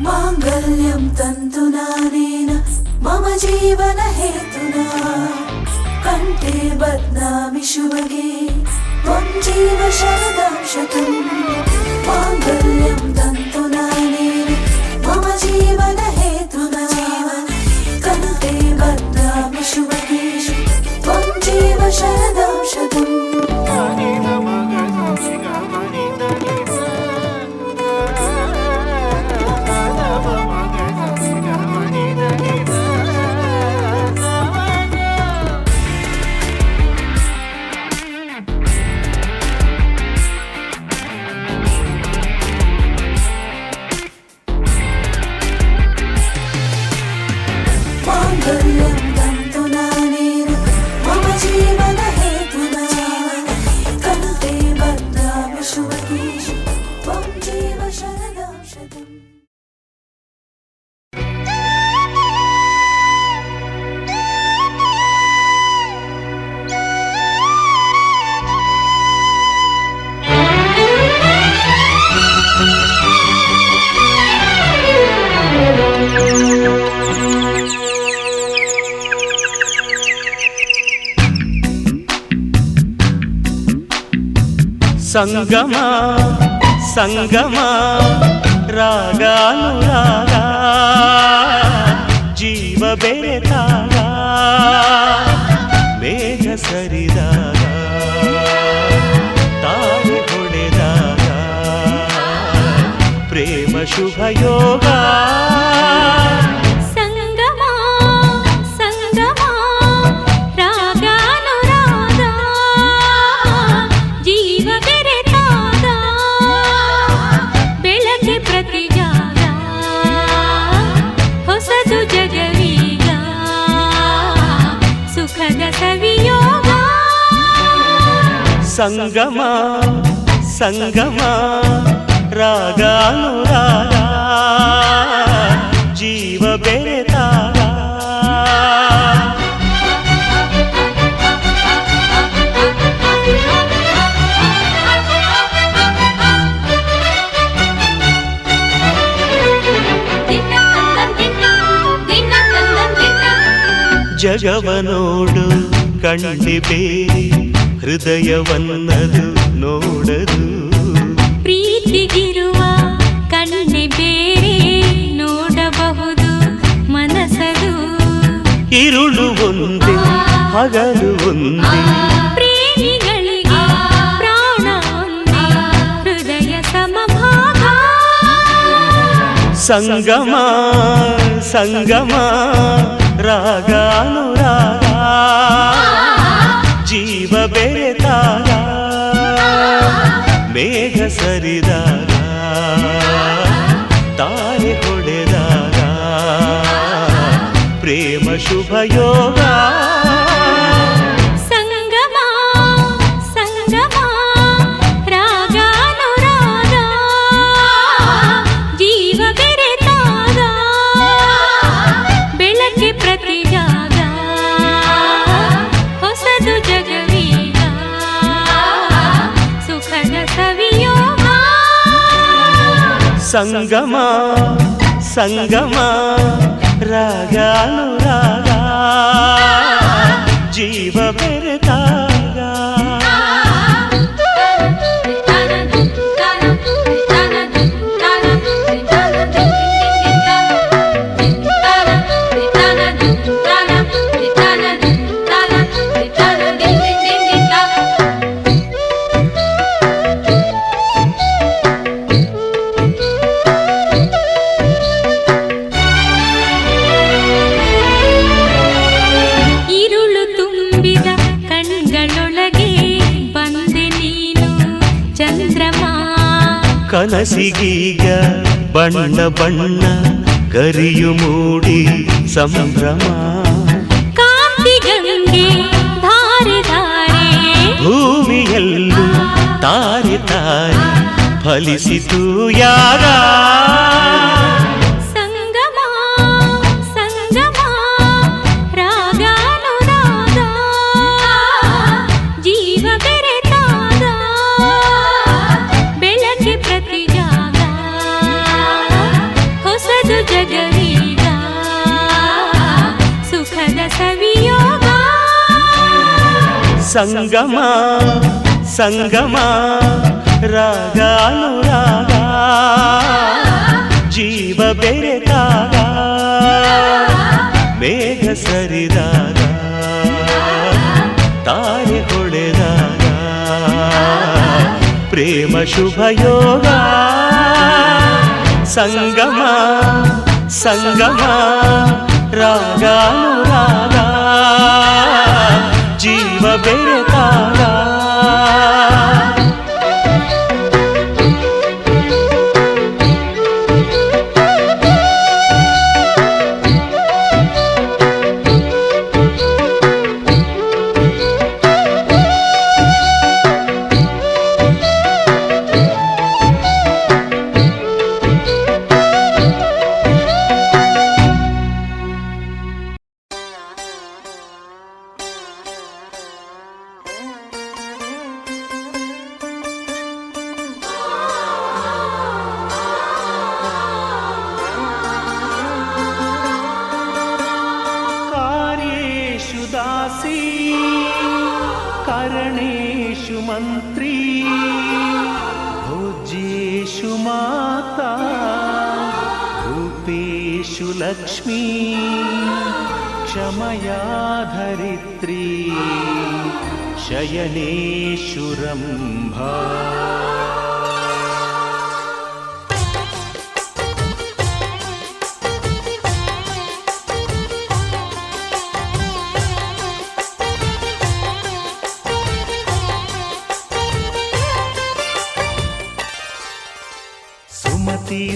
माङ्गल्यं तन्तुनानेन मम जीवन हेतुना कण्ठे बध्नामि शुभगे त्वं जीव शरदं शतम् माङ्गल्यं तन्तुनानेन मम जीवन हेतुना कण्ठे बध्नामि शुभगे त्वं जीव शरदं शतम् माङ्गल्यं तन्तुनानेन मम जीवन हेतुना कण्ठे बध्नामि शुभगे त्वं जीव शरदं शतम् ಸಂಗಮ ಸಂಗಮ ರಾಗಾನುರಾಗ ಜೀವ ಬೆರೆತಾಗ ಬೇಗ ಸರಿದಾಗ ತಾಳಿ ಹೊಡೆದಾಗ ಪ್ರೇಮ ಶುಭ ಯೋಗ ಸಂಗಮ ಸಂಗಮ ರಾಗಾನುರಾಗ ಜೀವ ಬೆರೆತಾಗ ಬೆಳಗ್ಗೆ ಪ್ರತಿಜಾಗ ಹೊಸದು ಜಗವೀಗ ಸುಖದ ಸವಿಯೋಗ ಸಂಗಮ ಸಂಗಮ ರಾಗಾನುರಾಗ ಜೀವ ಬೆರೆತಾಗ ಜಗವ ನೋಡು ಕಣ್ಣೆ ಬೇರೆ ಹೃದಯವನ್ನದು ನೋಡದು. ಪ್ರೀತಿಗಿರುವ ಕಣ್ಣೆ ಬೇರೆ ನೋಡಬಹುದು ಮನಸದು. ಇರುಳು ಒಂದೇ ಹಗಲು ಒಂದೇ ಪ್ರೇಮಿಗಳಿಗೆ ಪ್ರಾಣ ಒಂದೇ ಹೃದಯ ಸಮಭಾಗ. ಸಂಗಮ ಸಂಗಮ ರಾಗಾನುರಾಗ ಜೀವ ಬೆರೆತಾಗ ಮೇಘ ಸರಿದಾಗ ತಾರೆ ಹೊಡೆದಾಗ ಪ್ರೇಮ ಶುಭಯೋಗ. ಸಂಗಮ ಸಂಗಮ ರಾಗಾನುರಾಗ ಜೀವ ಬೆರೆತಾಗ ಬೆಳಗ್ಗೆ ಪ್ರತಿ ಜಾಗ ಹೊಸದು ಜಗವೀಗ ಸುಖದ ಸವಿಯೋಗ. ಸಂಗಮ ಸಂಗಮ ರಾಗಾನುರಾಗ ಜೀವ ಬೆರೆತಾಗ. ഇരുളു ತುಂಬಿದ ಕಣ್ಗಳೊಳಗೆ ಬಂದೆ ನೀನು ಚಂದ್ರಮ. ಕನಸಿಗೀಗ ಬಣ್ಣ ಬಣ್ಣ ಕರಿಯು ಮೂಡಿ ಸಂಭ್ರಮ. ಕಾಂತಿ ಗಂಗೆ ಧಾರೆ ಧಾರೆ ಭೂಮಿಯಲ್ಲೂ ತಾರೆ ತಾರೆ ಫಲಿಸಿತು ಯಾಗ. ಸಂಗಮ ಸಂಗಮ ರಾಗಾನುರಾಗ ಜೀವ ಬೆರೆತಾಗ ಬೆಳಗ್ಗೆ ಪ್ರತಿ ಜಾಗ ಹೊಸದು ಜಗವೀಗ ಸುಖದ ಸವಿಯೋಗ. ಸಂಗಮ ಸಂಗಮ ರಾಗಾನುರಾಗ ಜೀವ ಬೆರೆತಾಗ ಮೇಘ ಸರಿದಾಗ ತಾರೆ ಹೊಳೆದಾಗ ಪ್ರೇಮ ಶುಭಯೋಗ. ಸಂಗಮ ಸಂಗಮ ರಾಗಾನುರಾಗ ಜೀವ ಬೆರೆತಾಗ. करणेषु मन्त्री भोज्येषु माता रूपेषु लक्ष्मी क्षमया धरित्री शयनेषु रम्भा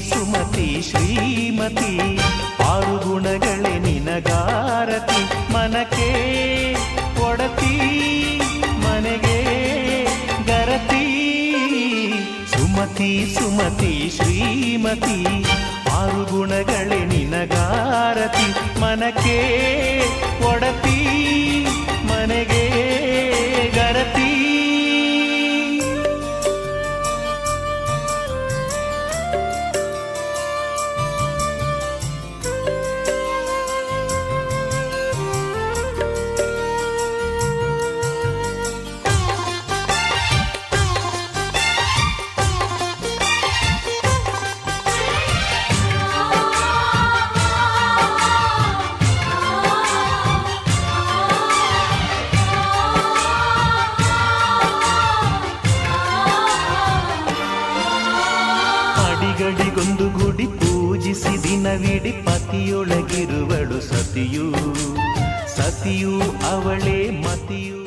ಸುಮತಿ ಶ್ರೀಮತಿ ಆರು ಗುಣಗಳೇ ನಿನಗಾರತಿ ಮನಕ್ಕೆ ಒಡತಿ ಮನೆಗೆ ಗರತಿ ಸುಮತಿ ಶ್ರೀಮತಿ ಆರು ಗುಣಗಳೇ ನಿನಗಾರತಿ ಮನಕ್ಕೆ ಒಡತಿ ಮನೆಗೆ ಗರತಿ ದಿನವಿಡಿ ಪತಿಯೊಳಗಿರುವಳು ಸತಿಯು ಸತಿಯು ಅವಳೇ ಮತಿಯು.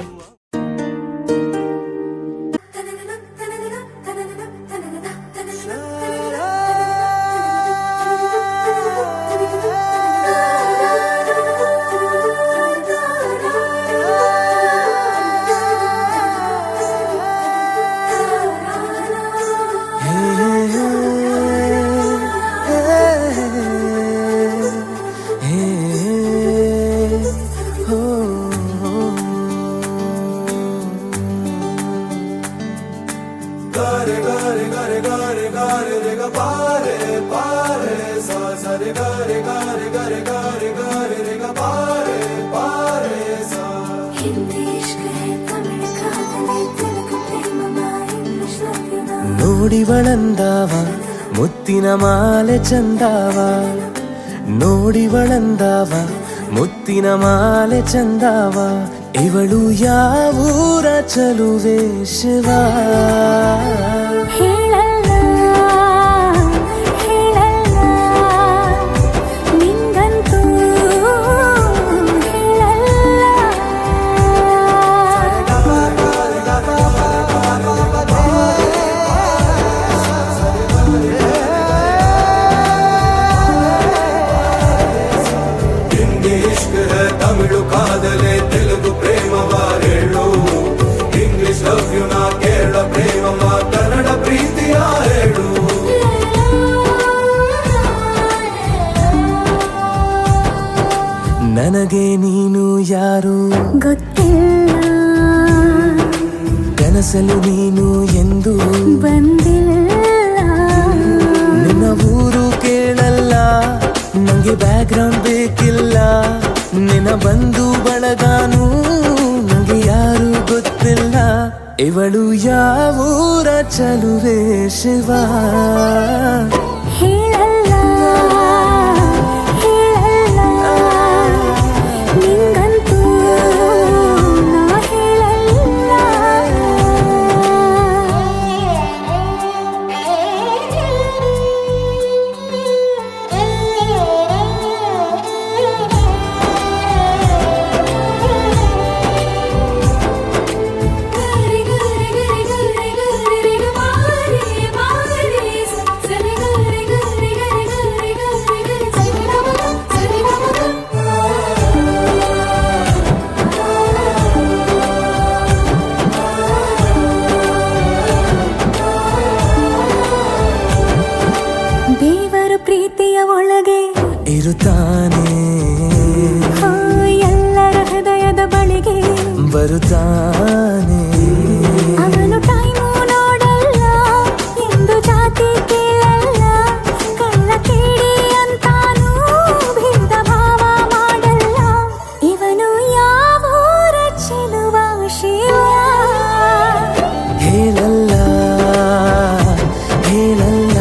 ನೋಡಿವಳಂದಾವ ಮುತ್ತಿನ ಮಾಲೆ ಚಂದಾವ, ನೋಡಿವಳಂದಾವ ಮುತ್ತಿನ ಮಾಲೆ ಚಂದಾವ, ಇವಳು ಯಾವೂರ ಚಲುವೆ ಶಿವ. ತಮಿಳು ಕಾದಲೆ ತೆಲುಗು ಪ್ರೇಮವ ಹೇಳು, ಇಂಗ್ಲಿಷ್ ಲವ್ ಯು ನಾ ಕೇರಳ ಪ್ರೇಮವ ಕನ್ನಡ ಪ್ರೀತಿಯ ಹೇಳು. ನನಗೆ ನೀನು ಯಾರು ಗೊತ್ತಿಲ್ಲ, ಕನಸಲು ನೀನು ಎಂದು ಬಂದಿಲ್ಲ, ನಿನ್ನ ಊರು ಕೇಳಲ್ಲ, ನಂಗೆ ಬ್ಯಾಕ್ಗ್ರೌಂಡ್ ಬೇಕಿಲ್ಲ, ನಿನ್ನ ಬಂಧು ಬಳಗಾನು ನಂಗೆ ಯಾರು ಗೊತ್ತಿಲ್ಲ, ಇವಳು ಯಾವೂರ ಚಲುವೆ ಶಿವ. ಹೇಳಲ್ಲ ಹೇಳಲ್ಲ ನಿಂಗಂತೂ ನಾ ಹೇಳಲ್ಲ. ದೇವರು ಪ್ರೀತಿಯ ಒಳಗೆ ಇರುತ್ತಾನೆ, ಎಲ್ಲರ ಹೃದಯದ ಬಳಿಗೆ ಬರುತ್ತಾನೆ, ಅವನು ಟೈಮು ನೋಡಲ್ಲ, ಎಂದು ಜಾತಿ ಕೇಳಲ್ಲ, ಕಳ್ಳ ಕೇಳಿ ಅಂತಾನೂ ಭೇದ ಭಾವ ಮಾಡಲ್ಲ, ಇವನು ಯಾವೂರ ಚೆಲುವ ಶಿವ. ಹೇಳಲ್ಲ ಹೇಳಲ್ಲ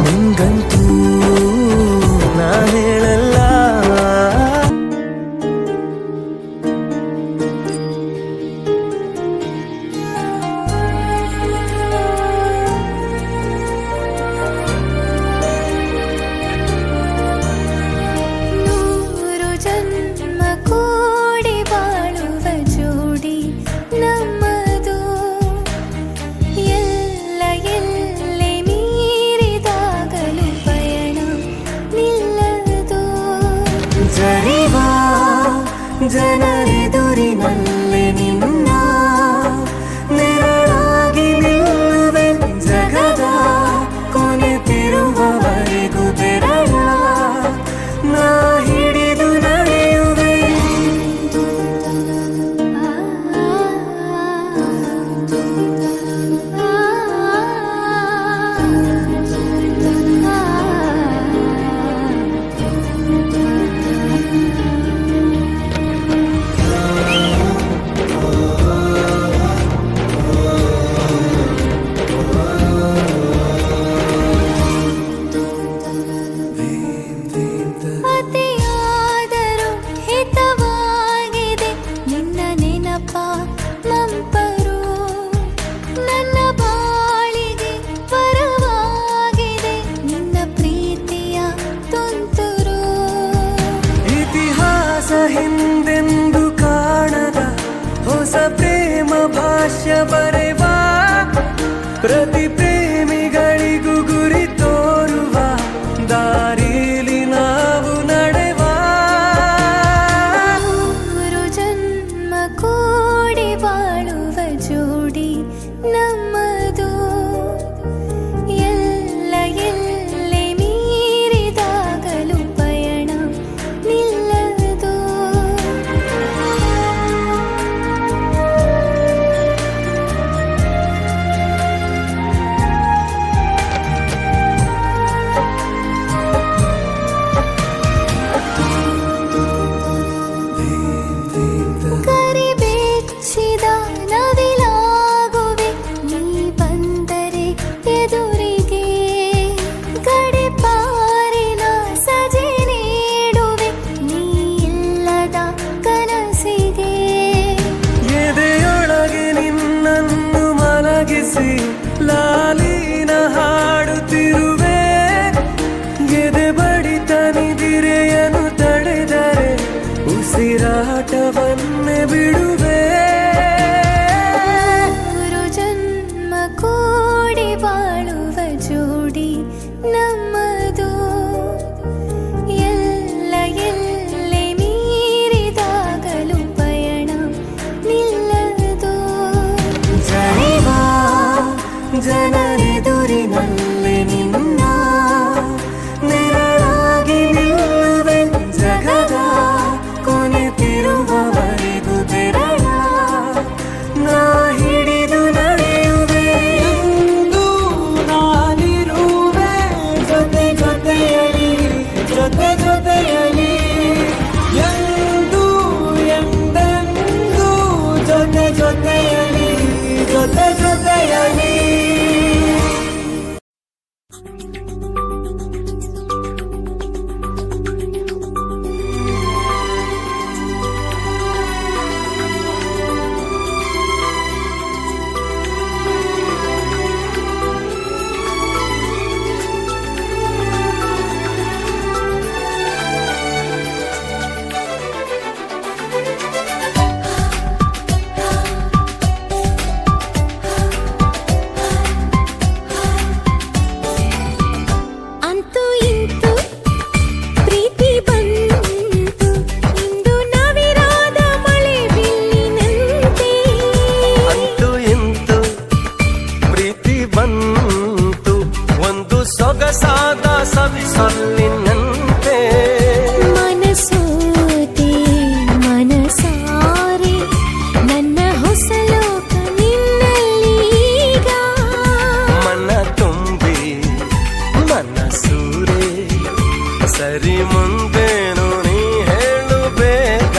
ನಿಂಗಂತೂ ನಾ ಹೇಳಲ್ಲ. ನೂರು ಜನ್ಮ ಕೂಡಿ ಬಾಳುವ ಜೋಡಿ ನಮ್ಮದು, ಎಲ್ಲ ಎಲ್ಲೆ ಮೀರಿದಾಗಲೂ ಪಯಣ ನಿಲ್ಲದು. ಜರಿವ ಜನರೆದುರಿನಲ್ಲಿ ನಿನ್ನ ನೆರಳಾಗಿ ನಿಲ್ಲುವೆ, ಜಗದ ಕೊನೆತಿರುವವರೆಗೂ ಬೆರಳ ನಾ ಹಿಡಿದು ನಡೆಯುವೆ. ಬರೆವ ಪ್ರತಿ ಪ್ರೇಮಿಗಳಿಗೂ ಗುರಿ ತೋರುವ ದಾರಿಲಿ ನಾವು ನಡೆವ ಮೂರು ಜನ್ಮ ಕೂಡಿ ಬಾಳುವ ಜೋಡಿ ನಮ್ಮದು ಎಲ್ಲ ಎಲ್ಲೆ ಮೀರಿದಾಗಲೂ ಪಯಣ ನಿಲ್ಲದು ಕರಿಬೆಚ್ಚಿದ ನವಿಲಾಗುವೆ ನೀ ಬಂದರೆ ಎದುರಿಗೆ ಗಡಿಪಾರಿನ ಸಜೆ ನೀಡುವೆ ನೀ ಇಲ್ಲದ ಕನಸಿಗೆ ಎದೆಯೊಳಗೆ ನಿನ್ನನ್ನು ಮಲಗಿಸಿ ಲಾಲಿನ ಹಾಡುತ್ತಿರುವೆ ಎದೆ ಬಡಿತ ನಿದಿರೆಯನ್ನು ತಡೆದರೆ ಉಸಿರಾಟವನ್ನೇ ಬಿಡುವೆ ಮೂರು ಜನ್ಮ ಕೂಡಿ ಬಾಳುವ ಜೋಡಿ ನಮ್ಮದು ಎಲ್ಲ ಎಲ್ಲೆ ಮೀರಿದಾಗಲೂ ಪಯಣ ನಿಲ್ಲದು ಜರಿವ ಜನರೆದುರಿನಲ್ಲಿ ನಿನ್ನ ನೆರಳಾಗಿ ನಿಲ್ಲುವೆ ಜಗದ ಕೊನೆತಿರುವವರೆಗೂ ಬೆರಳ ನಾ ಹಿಡಿದು ನಡೆಯುವೆ ಎಂದು ನಾನಿರುವೆ ಜೊತೆ ಜೊತೆಯಲಿ ಜೊತೆ ಜೊತೆಯಲಿ ಎಂದು ಎಂದೆಂದು ಜೊತೆ ಜೊತೆಯಲಿ ಜೊತೆ ಜೊತೆಯಲಿ ಅಂತೂ ಇಂತು ಪ್ರೀತಿ ಬಂತು ಇಂದು ನವಿರಾದ ಮಳೆ ಬಿಲ್ಲಿನಂತೆ ಅಂತೂ ಇಂತು ಪ್ರೀತಿ ಬಂತು ಒಂದು ಸೊಗಸಾದ ಸವಿಸೊಲ್ಲಿನಂತೆ ಮನಸೋತೆ ಮನಸಾರೆ ನನ್ನ ಹೊಸ ಲೋಕ ನಿನ್ನಲ್ಲೀಗ ಮನ ತುಂಬಿ ಮನಸೂರೆ ಸರಿ ಮುಂದೇನು ನೀ ಹೇಳು ಬೇಗ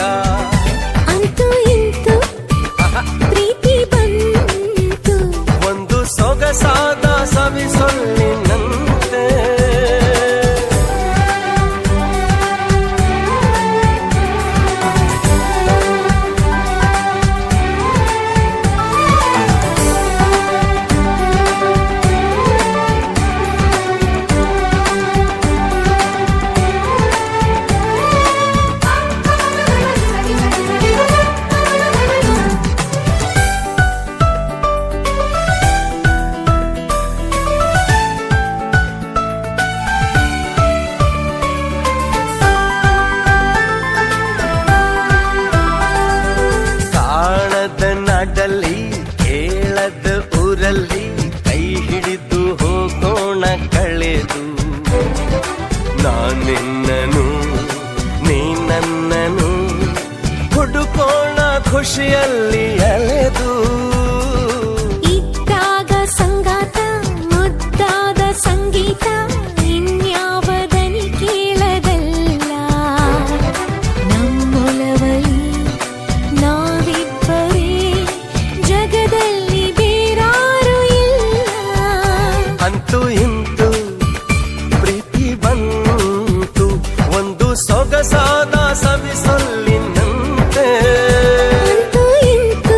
ಅಂತೂ ಇಂತು ಪ್ರೀತಿ ಬಂತು ಒಂದು ಸೊಗಸಾದ ಸವಿಸೊಲ್ಲಿನಂತೆ ಕಾಣದ ನಾಡಲ್ಲಿ ಕೇಳದ ಊರಲ್ಲಿ ಕೈ ಹಿಡಿದು ಹೋಗೋಣ ಕಳೆದು ನಾನಿನ್ನನು ನೀ ನನ್ನನು ಹುಡುಕೋಣ ಖುಷಿಯಲ್ಲಿ ಅಲೆದು ಇದ್ದಾಗ ಸಂಗಾತ ಮುದ್ದಾದ ಸಂಗೀತ ಇನ್ಯಾವ ದನಿ ಕೇಳದಲ್ಲ ನಮ್ಮೊಲವಲಿ ನಾವಿಬ್ಬರೇ ಜಗದಲ್ಲಿ ಬೇರಾರು ಇಲ್ಲ ಅಂತೂ ಇಂತು ಪ್ರೀತಿ ಬಂತು ಒಂದು ಸೊಗಸಾದ ಸವಿಸೊಲ್ಲಿನಂತೆ ಅಂತೂ ಇಂತು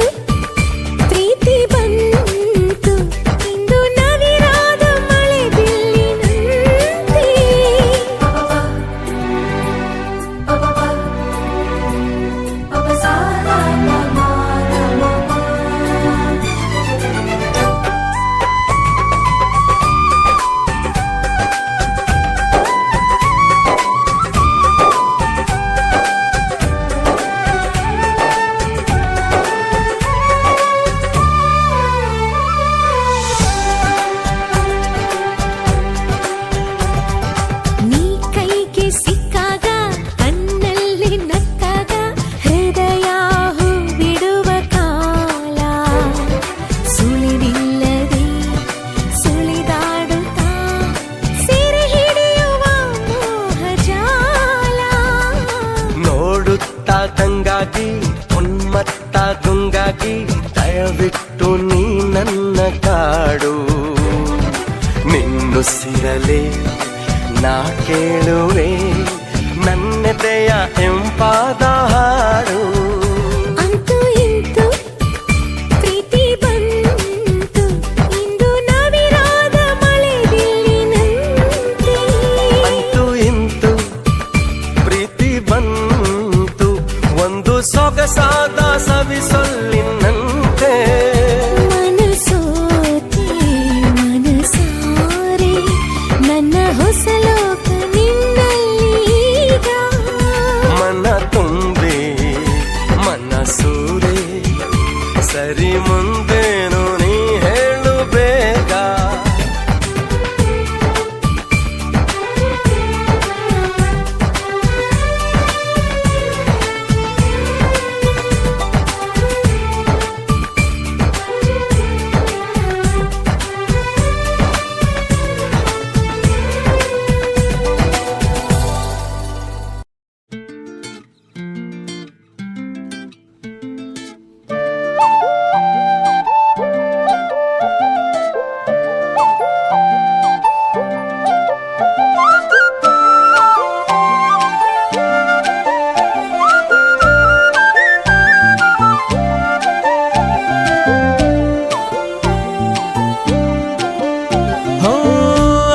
ಅಂತ ಗುಂಗಾಗಿ ದಯವಿಟ್ಟು ನೀ ನನ್ನ ಕಾಡು ನಿನ್ನುಸಿರಲೇ ನಾ ಕೇಳುವೆ ನನ್ನೆದೆಯ ಎಂಪಾದ ಹಾಡು ಅಂತೂ ಇಂತೂ ಪ್ರೀತಿ ಬಂತು ಇಂದು ನವಿರಾದ ಮಳೆ ಬಿಲ್ಲಿನಂತೆ ಅಂತೂ ಇಂತೂ ಪ್ರೀತಿ ಬಂತು ಒಂದು ಸೊಗಸಾದ ಸವಿಸೊಲ್ಲಿನಂತೆ ಮನಸೋತೆ ಮನಸಾರೆ ನನ್ನ ಹೊಸ ಲೋಕ ನಿನ್ನಲ್ಲೀಗ ಮನ ತುಂಬಿ ಮನಸೂರೆ ಸರಿ ಮುಂದೇನು ನೀ ಹೇಳು ಬೇಗ ಹೋ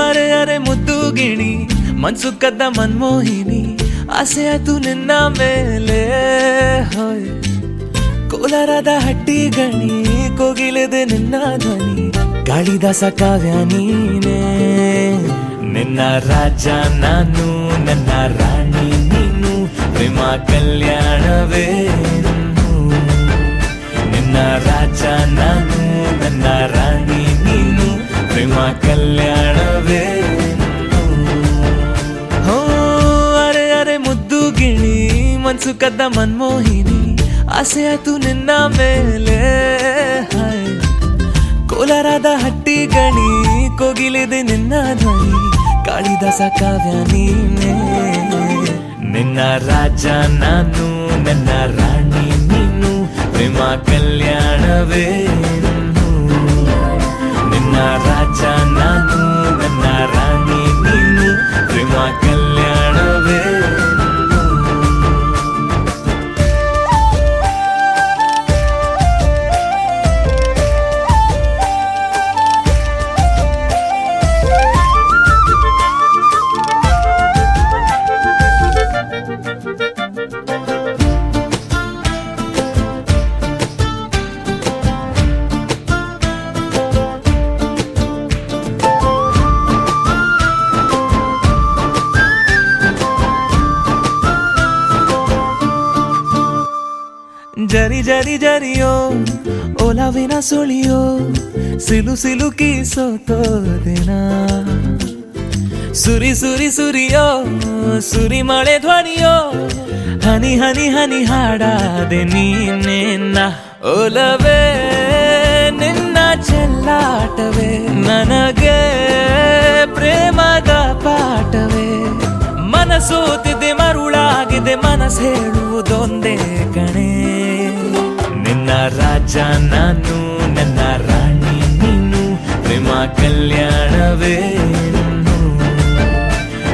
ಅರೆ ಅರೆ ಮುದ್ದು ಗಿಣಿ ಮನ್ಸು ಕದ್ದ ಮನ್ಮೋಹಿನಿ ಆಸೆ ಆಯ್ತು ನಿನ್ನ ಮೇಲೆ ಹೋಯ್ ಕೋಲಾರದ ಹಟ್ಟಿ ಗಣಿ ಕೋಗಿಲೆದೆ ನಿನ್ನ ಧ್ವನಿ ಗಾಳಿದಾಸ ಕಾವ್ಯ ನೀನೇ ನಿನ್ನ ರಾಜ ನಾನು ನನ್ನ ರಾಣಿ ನೀನು ಪ್ರೇಮ ಕಲ್ಯಾಣವೇನು ನಿನ್ನ ರಾಜ ನಾನು ನನ್ನ ರಾಣಿ ನೀನು ಪ್ರೇಮ ಕಲ್ಯಾಣವೇನು ಹೋ ಅರೆ ಅರೆ ಮುದ್ದು ಗಿಣಿ ಮನ್ಸು ಕದ್ದ ಮನ್ಮೋಹಿನಿ ಆಸೆ ಆಯ್ತು ನಿನ್ನ ಮೇಲೆ ಹಾಯ್ ಕೋಲಾರದ ಹಟ್ಟಿ ಗಣಿ ಕೋಗಿಲಿದೆ ನಿನ್ನ ಧ್ವನಿ ಕಾಳಿದಾಸ ಕಾವ್ಯ ನೀನೇ ನಿನ್ನ ರಾಜ ನಾನು ನನ್ನ ರಾಣಿ ನೀನು ಪ್ರೇಮ ಕಲ್ಯಾಣವೇನು ನಿನ್ನ ರಾಜ ನಾನು ನನ್ನ ರಾಣಿ ನೀನು ಪ್ರೇಮ ಕಲ್ಯಾಣವೇನು ಜರಿ ಜರಿ ಜರಿಯೋ ಒಲವಿನ ಸುಳಿಯೋ ಸಿಲು ಸಿಲುಕಿ ಸೋತೋದಿನ ಸುರಿ ಸುರಿ ಸುರಿಯೋ ಸುರಿ ಮಳೆ ಧ್ವನಿಯೋ ಹನಿ ಹನಿ ಹನಿ ಹಾಡಾದೆ ನೀನೇನ ಒಲವೇ ನಿನ್ನ ಚೆಲ್ಲಾಟವೇ ನನಗೆ ಪ್ರೇಮದ ಪಾಠವೇ ಮನಸೋತಿದೆ ಮರುಳಾಗಿದೆ ಮನಸ್ಸು ಹೇಳುವುದೊಂದೇ ಕಣೆ ನಿನ್ನ ರಾಜ ನಾನು ನನ್ನ ರಾಣಿ ನೀನು ಪ್ರೇಮ ಕಲ್ಯಾಣವೇನು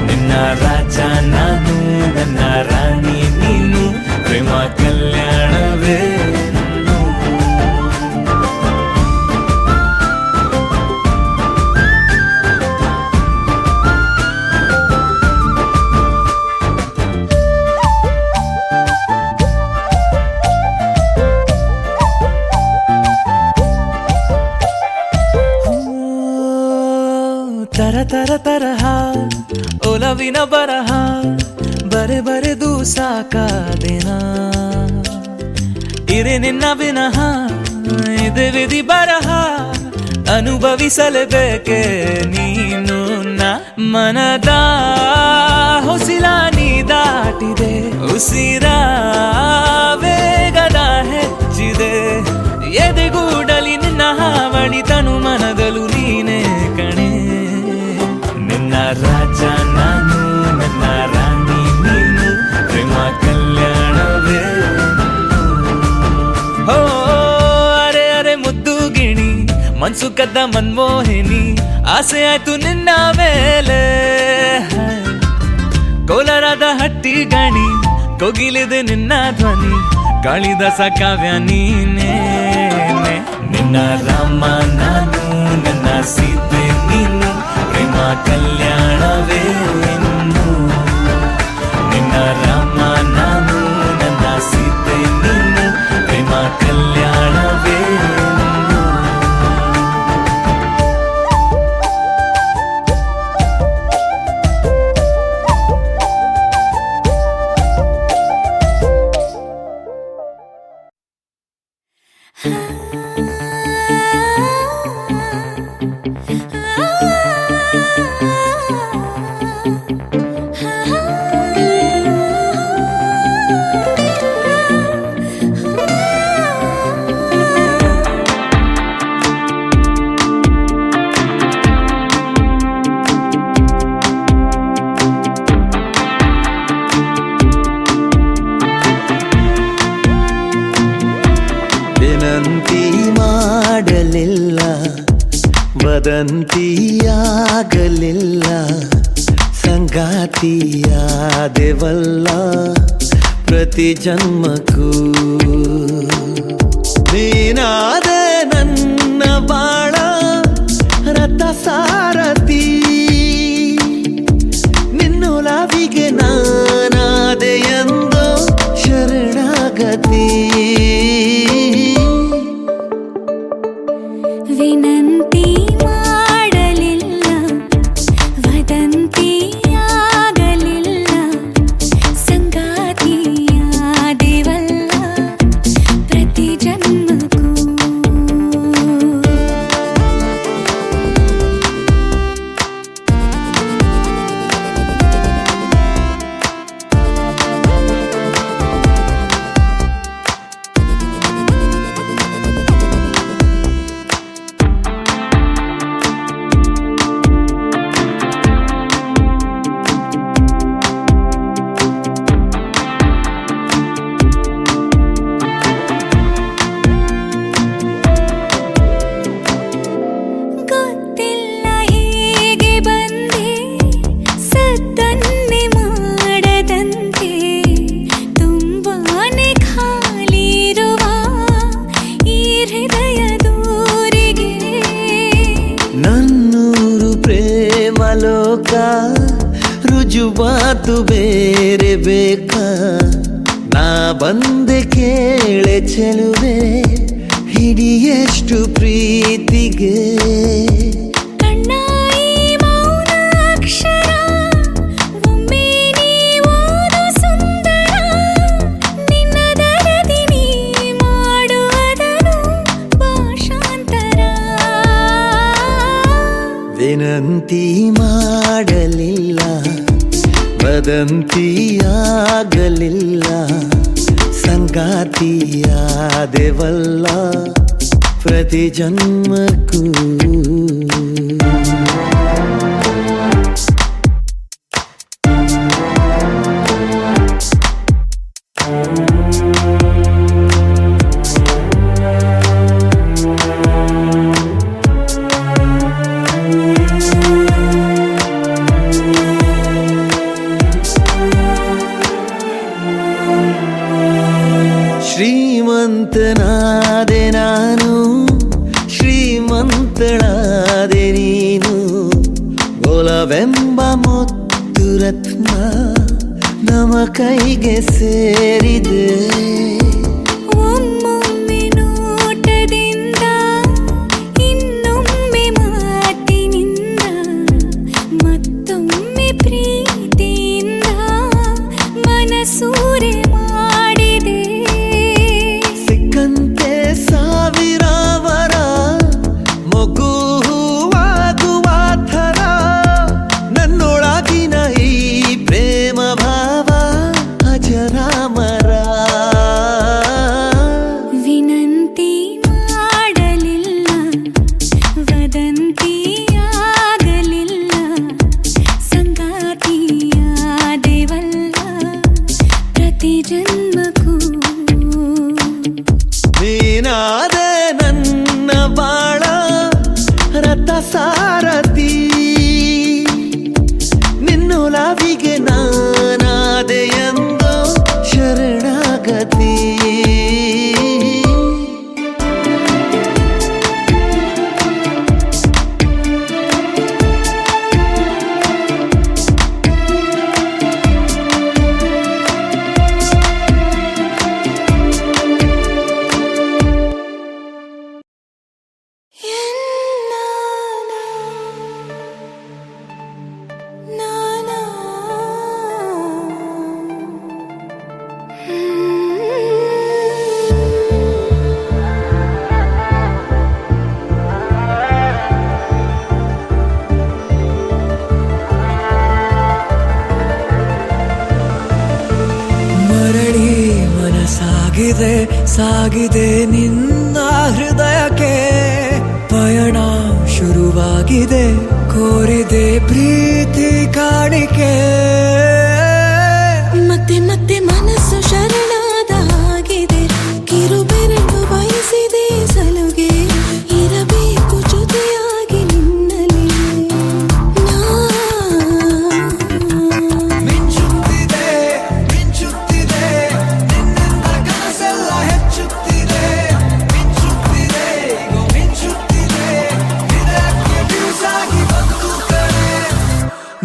ನಿನ್ನ ರಾಜ ನಾನು ನನ್ನ ರಾಣಿ ನೀನು ಪ್ರೇಮ ಕಲ್ಯಾಣವೇನು ತರ ತರ ತರಹ ಒಲವಿನ ಬರಹ ಬರೆ ಬರೆದು ಸಾಕಾದೇನ ಇರೆ ನಿನ್ನ ವಿನಃ ಇದೆ ವಿಧಿ ಬರಹ ಅನುಭವಿಸಲೇಬೇಕೆ ನೀನು ಮನದ ಹೊಸಿಲ ನೀ ದಾಟಿದೆ ಉಸಿರ ವೇಗದ ಹೆಚ್ಚಿದೆ ಎದೆಗೂಡಲಿ ನಿನ್ನ ಹಾವಳಿ ತನು ಮನದಲು ನೀನೇ ಕಣೆ ನಿನ್ನ ರಾಜ ನಾನು ನನ್ನ ರಾಣಿ ನೀನು ಪ್ರೇಮ ಕಲ್ಯಾಣವೇನು ಮನ್ಸು ಕದ್ದ ಮನ್ಮೋಹಿನಿ ಆಸೆ ಆಯ್ತು ನಿನ್ನ ಮೇಲೆ. ಕೋಲಾರದ ಹಟ್ಟಿ ಗಣಿ ಕೋಗಿಲಿದೆ ನಿನ್ನ ಧ್ವನಿ, ಕಾಳಿದಾಸ ಕಾವ್ಯ ನೀನೇ. ನಿನ್ನ ರಾಮ ನಾನು, ನನ್ನ ಸೀತೆ ನೀನು, ಪ್ರೇಮ ಕಲ್ಯಾಣವೇ ಇನ್ನು. ನಿನ್ನ ರಾಮ ನಾನು, ನನ್ನ ಸೀತೆ ನೀನು, ಪ್ರೇಮ ಕಲ್ಯಾಣವೇ ಇನ್ನು. ವಿನಂತಿ ಮಾಡಲಿಲ್ಲ, ವದಂತಿಯಾಗಲಿಲ್ಲ, ಸಂಗಾತಿಯಾದೆವಲ್ಲ ಪ್ರತಿ ಜನ್ಮಕ್ಕೂ. ನೀನಾದೆ ನನ್ನ ಬಾಳ ರಥ ಸಾರಥಿ, ನಿನ್ನೊಲವಿಗೆ ನಾನಾದೆ ಎಂದೋ ಶರಣಾಗತಿ. ವಿನಂತಿ ಮಾಡಲಿಲ್ಲ, ವದಂತಿಯಾಗಲಿಲ್ಲ, ಸಂಗಾತಿಯಾದೆವಲ್ಲ ಪ್ರತಿ ಜನ್ಮಕ್ಕೂ. ಗೊತ್ತಿಲ್ಲ ಹೇಗೆ ಬಂದೆ, ಸದ್ದನ್ನೇ ಮಾಡದಂತೆ, ತುಂಬಾನೇ ಖಾಲಿ ಇರುವ ಈ ಹೃದಯ ದೂರಿಗೆ. ನನ್ನೂರು ಪ್ರೇಮ ಲೋಕ ರುಜುವಾತು ಬೇರೆ ಬೇಕಾ, ನಾ ಬಂದೆ ಕೇಳೆ ಚೆಲುವೆ ಹಿಡಿಯಷ್ಟು ಪ್ರೀತಿಗೆ. ಕಣ್ಣ ಈ ಮೌನ ಅಕ್ಷರ ಒಮ್ಮೆ ನೀ ಓದು ಸುಂದರ, ನಿನ್ನ ದರದಿ ನೀ ಮಾಡುವುದನು ಭಾಷಾಂತರ. ವಿನಂತಿ ಮಾಡಲಿಲ್ಲ, ವದಂತಿಯಾಗಲಿಲ್ಲ, ಸಂಗಾತಿಯಾದೆವಲ್ಲ ಪ್ರತಿ ಜನ್ಮಕ್ಕೂ. ಶ್ರೀಮಂತನಾದೆ ನಾನು, ಶ್ರೀಮಂತಳಾದೆ ನೀನು, ಒಲವೆಂಬ ಮುತ್ತು ರತ್ನ ನಮ್ಮ ಕೈಗೆ ಸೇರಿದೆ. ಒಮ್ಮೊಮ್ಮೆ ನೋಟದಿಂದ, ಇನ್ನೊಮ್ಮೆ ಮಾತಿನಿಂದ, ಮತ್ತೊಮ್ಮೆ ಪ್ರೀತಿಯಿಂದ ಮನಸೂರೆ ಮಾಡಿದೆ. ಸಿಕ್ಕಂತೆ ಸಾವಿರ ವರ ಮೊಗ್ಗು ಹೂವಾಗುವ ಥರ, ನನ್ನೊಳಗಿನ ಈ ಪ್ರೇಮ ಭಾವ ಅಜರಾಮರ. ವಿನಂತಿ ಮಾಡಲಿಲ್ಲ, ವದಂತಿಯಾಗಲಿಲ್ಲ, ಸಂಗಾತಿಯಾದೆವಲ್ಲ ಪ್ರತಿ ಜನ್ಮಕ್ಕೂ. ನೀನಾದೆ ನನ್ನ ಬಾಳ ಸಾಗಿದೆ ನಿನ್ನ ಹೃದಯಕ್ಕೆ ಪಯಣ ಶುರುವಾಗಿದೆ ಕೋರಿದೆ ಪ್ರೀತಿ ಕಾಣಿಕೆ ಮತ್ತೆ ಮತ್ತೆ ಮನಸ್ಸು ಶರಣಾದ ಹಾಗಿದೆ ಕಿರುಬೆರಳು ಬಯಸಿದೆ ಸಲುಗೆ ಇರಬೇಕು ಜೊತೆಯಾಗಿ ನಿನ್ನಲ್ಲಿ ಮಿಂಚುತ್ತಿದೆ ಮಿಂಚುತ್ತಿದೆ ನಿನ್ನಿಂದ ಕನಸೆಲ್ಲ ಹೆಚ್ಚುತ್ತಿದೆ ಮಿಂಚುತ್ತಿದೆ ಈಗ ಮಿಂಚುತ್ತಿದೆ ಇದಕ್ಕೆ ಬಿರುಸಾಗಿ ಬಂತು ಕರೆ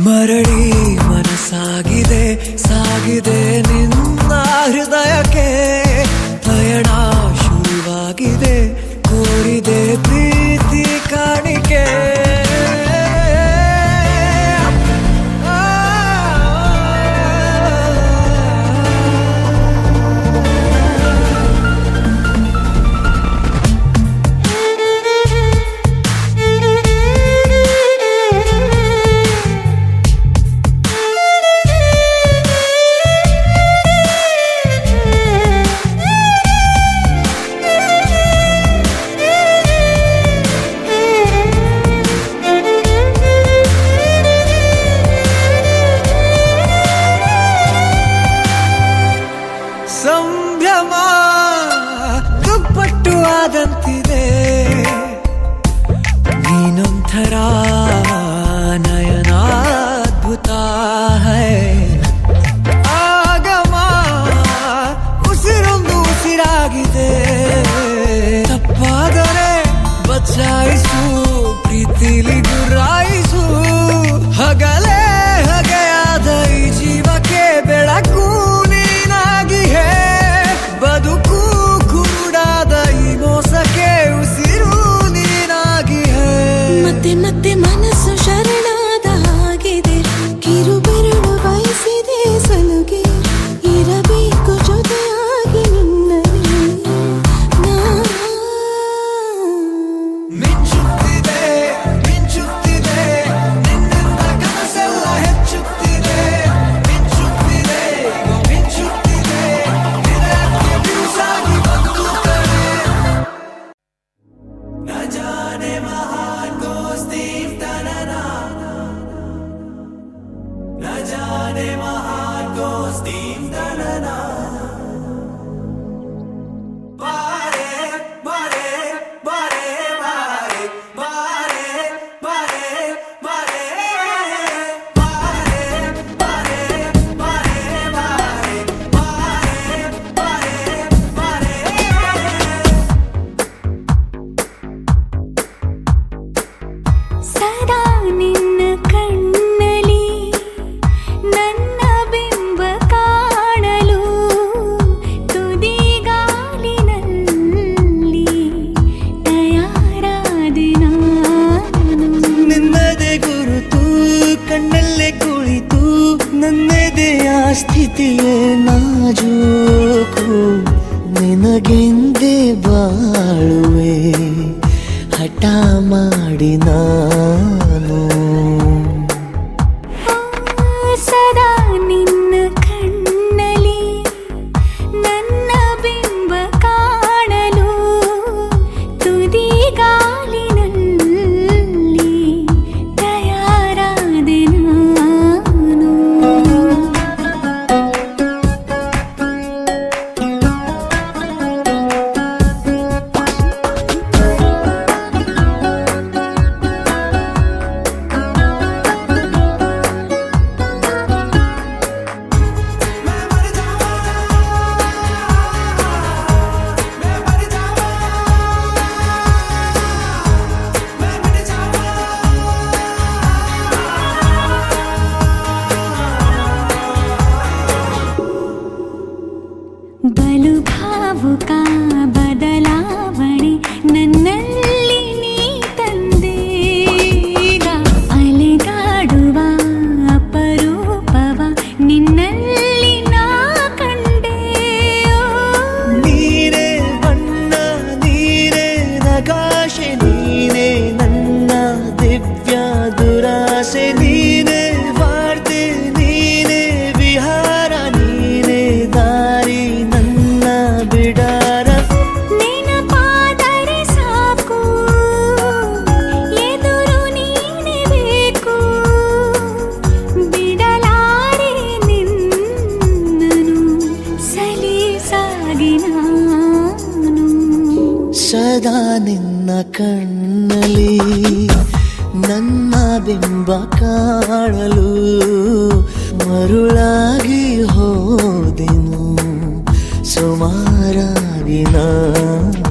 ಮರಳಿ ಮನಸ್ಸಾಗಿದೆ ಸಾಗಿದೆ ನಿನ್ನ ಹೃದಯಕ್ಕೆ ಪಯಣ ಶುರುವಾಗಿದೆ ಕೋರಿದೆ ಪ್ರೀತಿ ಕಾಣಿಕೆ ಸಂಭ್ರಮ ದುಪ್ಪಟ್ಟು ಆದಂತಿದೆ ನೀನೊಂಥರ ನಯನಾದ್ಭುತ ಹೈ ಆಗಮ ಉಸಿರೊಂದು ಉಸಿರಾಗಿದೆ ತಪ್ಪಾದರೆ ಬಚಾಯಿಸು ಪ್ರೀತಿಲಿ ಗುರಾಯಿಸು ಹಗಲೇ ಹಗೆಯಾದ ಈ ಜೀವಕ್ಕೆ ಬೆಳಕು ನೀನಾಗಿ ಹೇ ಬದುಕು ಕುರುಡಾದ ಈ ಮೋಸಕ್ಕೆ ಉಸಿರು ನೀನಾಗಿ ಹೇ ಮತ್ತೆ ಮತ್ತೆ ಮನಸ್ಸು ಶರಣಾದ ಹಾಗಿದೆ ಕಿರುಬೆರಳು ಬಯಸಿದೆ ಸಲುಗೆ ಇರಬೇಕು ಜೊತೆಯಾಗಿ ನಿನ್ನಲ್ಲಿ ಮಿಂಚುತ್ತಿದೆ ಮಿಂಚುತ್ತಿದೆ ನಿನ್ನಿಂದ ಕನಸೆಲ್ಲ ಹೆಚ್ಚುತ್ತಿದೆ ಮಿಂಚುತ್ತಿದೆ ಈಗ ಮಿಂಚುತ್ತಿದೆ ಇದಕ್ಕೆ ಬಿರುಸಾಗಿ ಬಂತು ಕರೆ ನ ಜಾನೆ ಮಹಾನ್ ದೋಸ್ತಿ ತನನಾ ನ ಜಾನೆ ಮಹಾನ್ ದೋಸ್ತಿ ತನನಾ ಬಾರೆ ಬಾರೆ ಬಾರೆ ಬಾರೆ ಬಾರೆ ಬಾರೆ ಬಾರೆ ಬಾರೆ ಬಾರೆ ಬಾರೆ ಬಾರೆ ಬಾರೆ ಸದಾ ನಿನ್ನ ಕಣ್ಣಲಿ ನನ್ನ ಬಿಂಬ ಕಾಣಲು ತುದಿಗಾಲಿನಲ್ಲಿ ತಯಾರಾದೆ ನಾನು ನಿನ್ನದೇ ಗುರುತು ಕಣ್ಣಲ್ಲೇ ಕುಳಿತು ನನ್ನದೆಯ ಸ್ಥಿತಿಯೇ ನಾಜೂಕು ನಿನಗೆಂದೇ ಬಾಳುವೆ ಹಠ ಮಾಡಿ ನಾನು ಸದಾ ನಿನ್ನ ಕಣ್ಣಲಿ ನನ್ನ ಬಿಂಬ ಕಾಣಲು ತುದಿಗಾಲಿನಲ್ಲಿ ತಯಾರಾದೆ ನಾನು ಲೋಕ ಬದಲಾವಣೆ ನನ್ನಲ್ಲಿ ನೀ ತಂದೇಗ ಅಲೆಗಾಡುವ ಅಪರೂಪವ ನಿನ್ನಲ್ಲಿ ನಾ ಕಂಡೆ ನೀನೇ ಬಣ್ಣ ನೀನೇ ನಗಾಶೆ ನೀನೇ ನನ್ನ ದಿವ್ಯ ದುರಾಸೆ ನೀನೇ ವಾರ್ತೆ ನೀನೇ ವಿಹಾರ ನೀನೇ ದಾರಿ ನನ್ನ ಬಿಡಾರ ನೆನಪಾದರೆ ಸಾಕು ಎದುರು ನೀನೇ ಬೇಕು ಬಿಡಲಾರೆ ನಿನ್ನನು ಸಲೀಸಾಗಿ ನಾನು ಸದಾ ನಿನ್ನ ಕಣ್ಣಲ್ಲಿ ನನ್ನ ಬಿಂಬ ಕಾಣಲು ಮರುಳಾಗಿ ಹೋದೆನು ಸುಮಾರಾಗಿ ನಾನು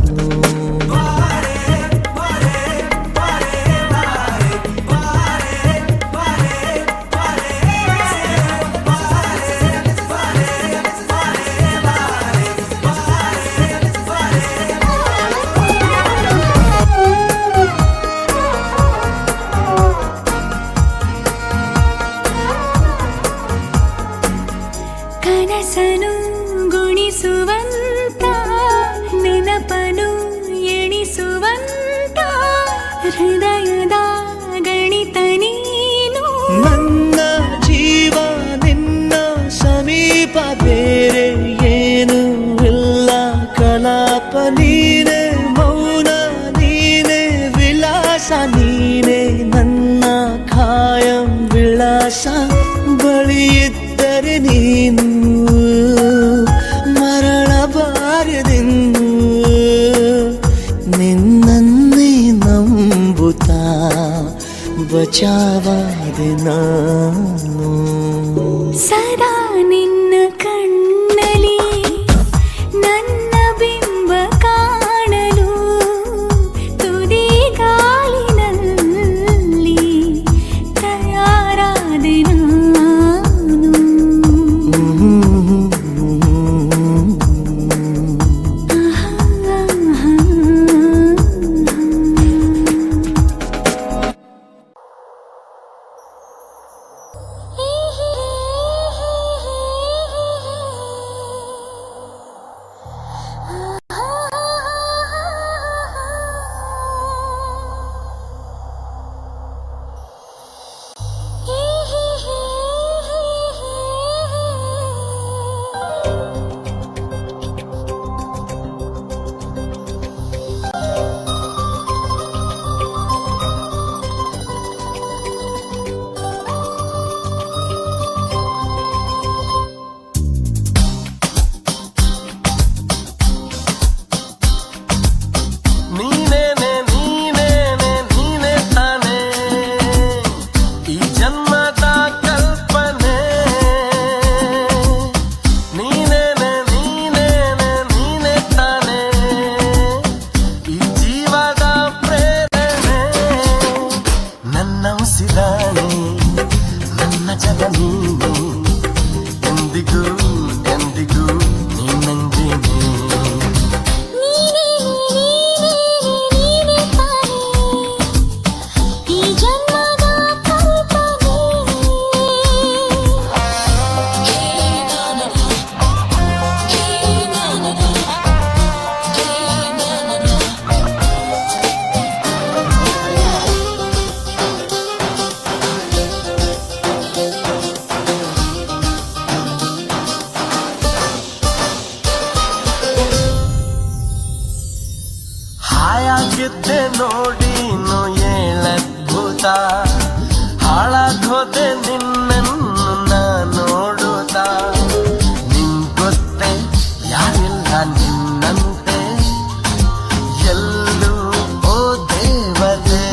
ಕನಸನು ಗುಣಿಸುವಂತ ನೆನಪನು ಎಣಿಸುವಂತ ಹೃದಯದ ಗಣಿತ ನೀನು ನನ್ನ ಜೀವ ನಿನ್ನ ಸಮೀಪ ಬೇರೆ ಏನು ಇಲ್ಲ ಕಲಾಪ ನೀನೆ ಮೌನ ನೀನೆ ವಿಲಾಸ ನೀನೆ ನನ್ನ ಖಾಯಂ ವಿಳಾಸ ಬಳಿಯಿದ್ದರೆ ನೀನು ಮರಳಬಾರದೆಂದು ನಿನ್ನನ್ನೇ ನಂಬುತ್ತಾ ಬಚಾವಾದೆ ನಾನು ಸದಾ ನಿನ್ನ ಕಣ್ಣಲ್ಲಿ ನನ್ನ ಬಿಂಬ ಕಾಣಲು ತುದಿ ಗಾಳಿನಲ್ಲಿ ತಯಾರಾದೆ ನಾನು ಹಾಯಾಗಿದ್ದೆ ನೋಡಿ ಏಳದ್ಭುತ ಹಾಳಾಗೋದೆ ನಿನ್ನನ್ನು ನಾ ನೋಡುತ್ತಾ ನಿನ್ ಗೊತ್ತೇ ಯಾರಿಲ್ಲ ನಿನ್ನಂತೆ ಎಲ್ಲೂ ಓ ದೇವತೆ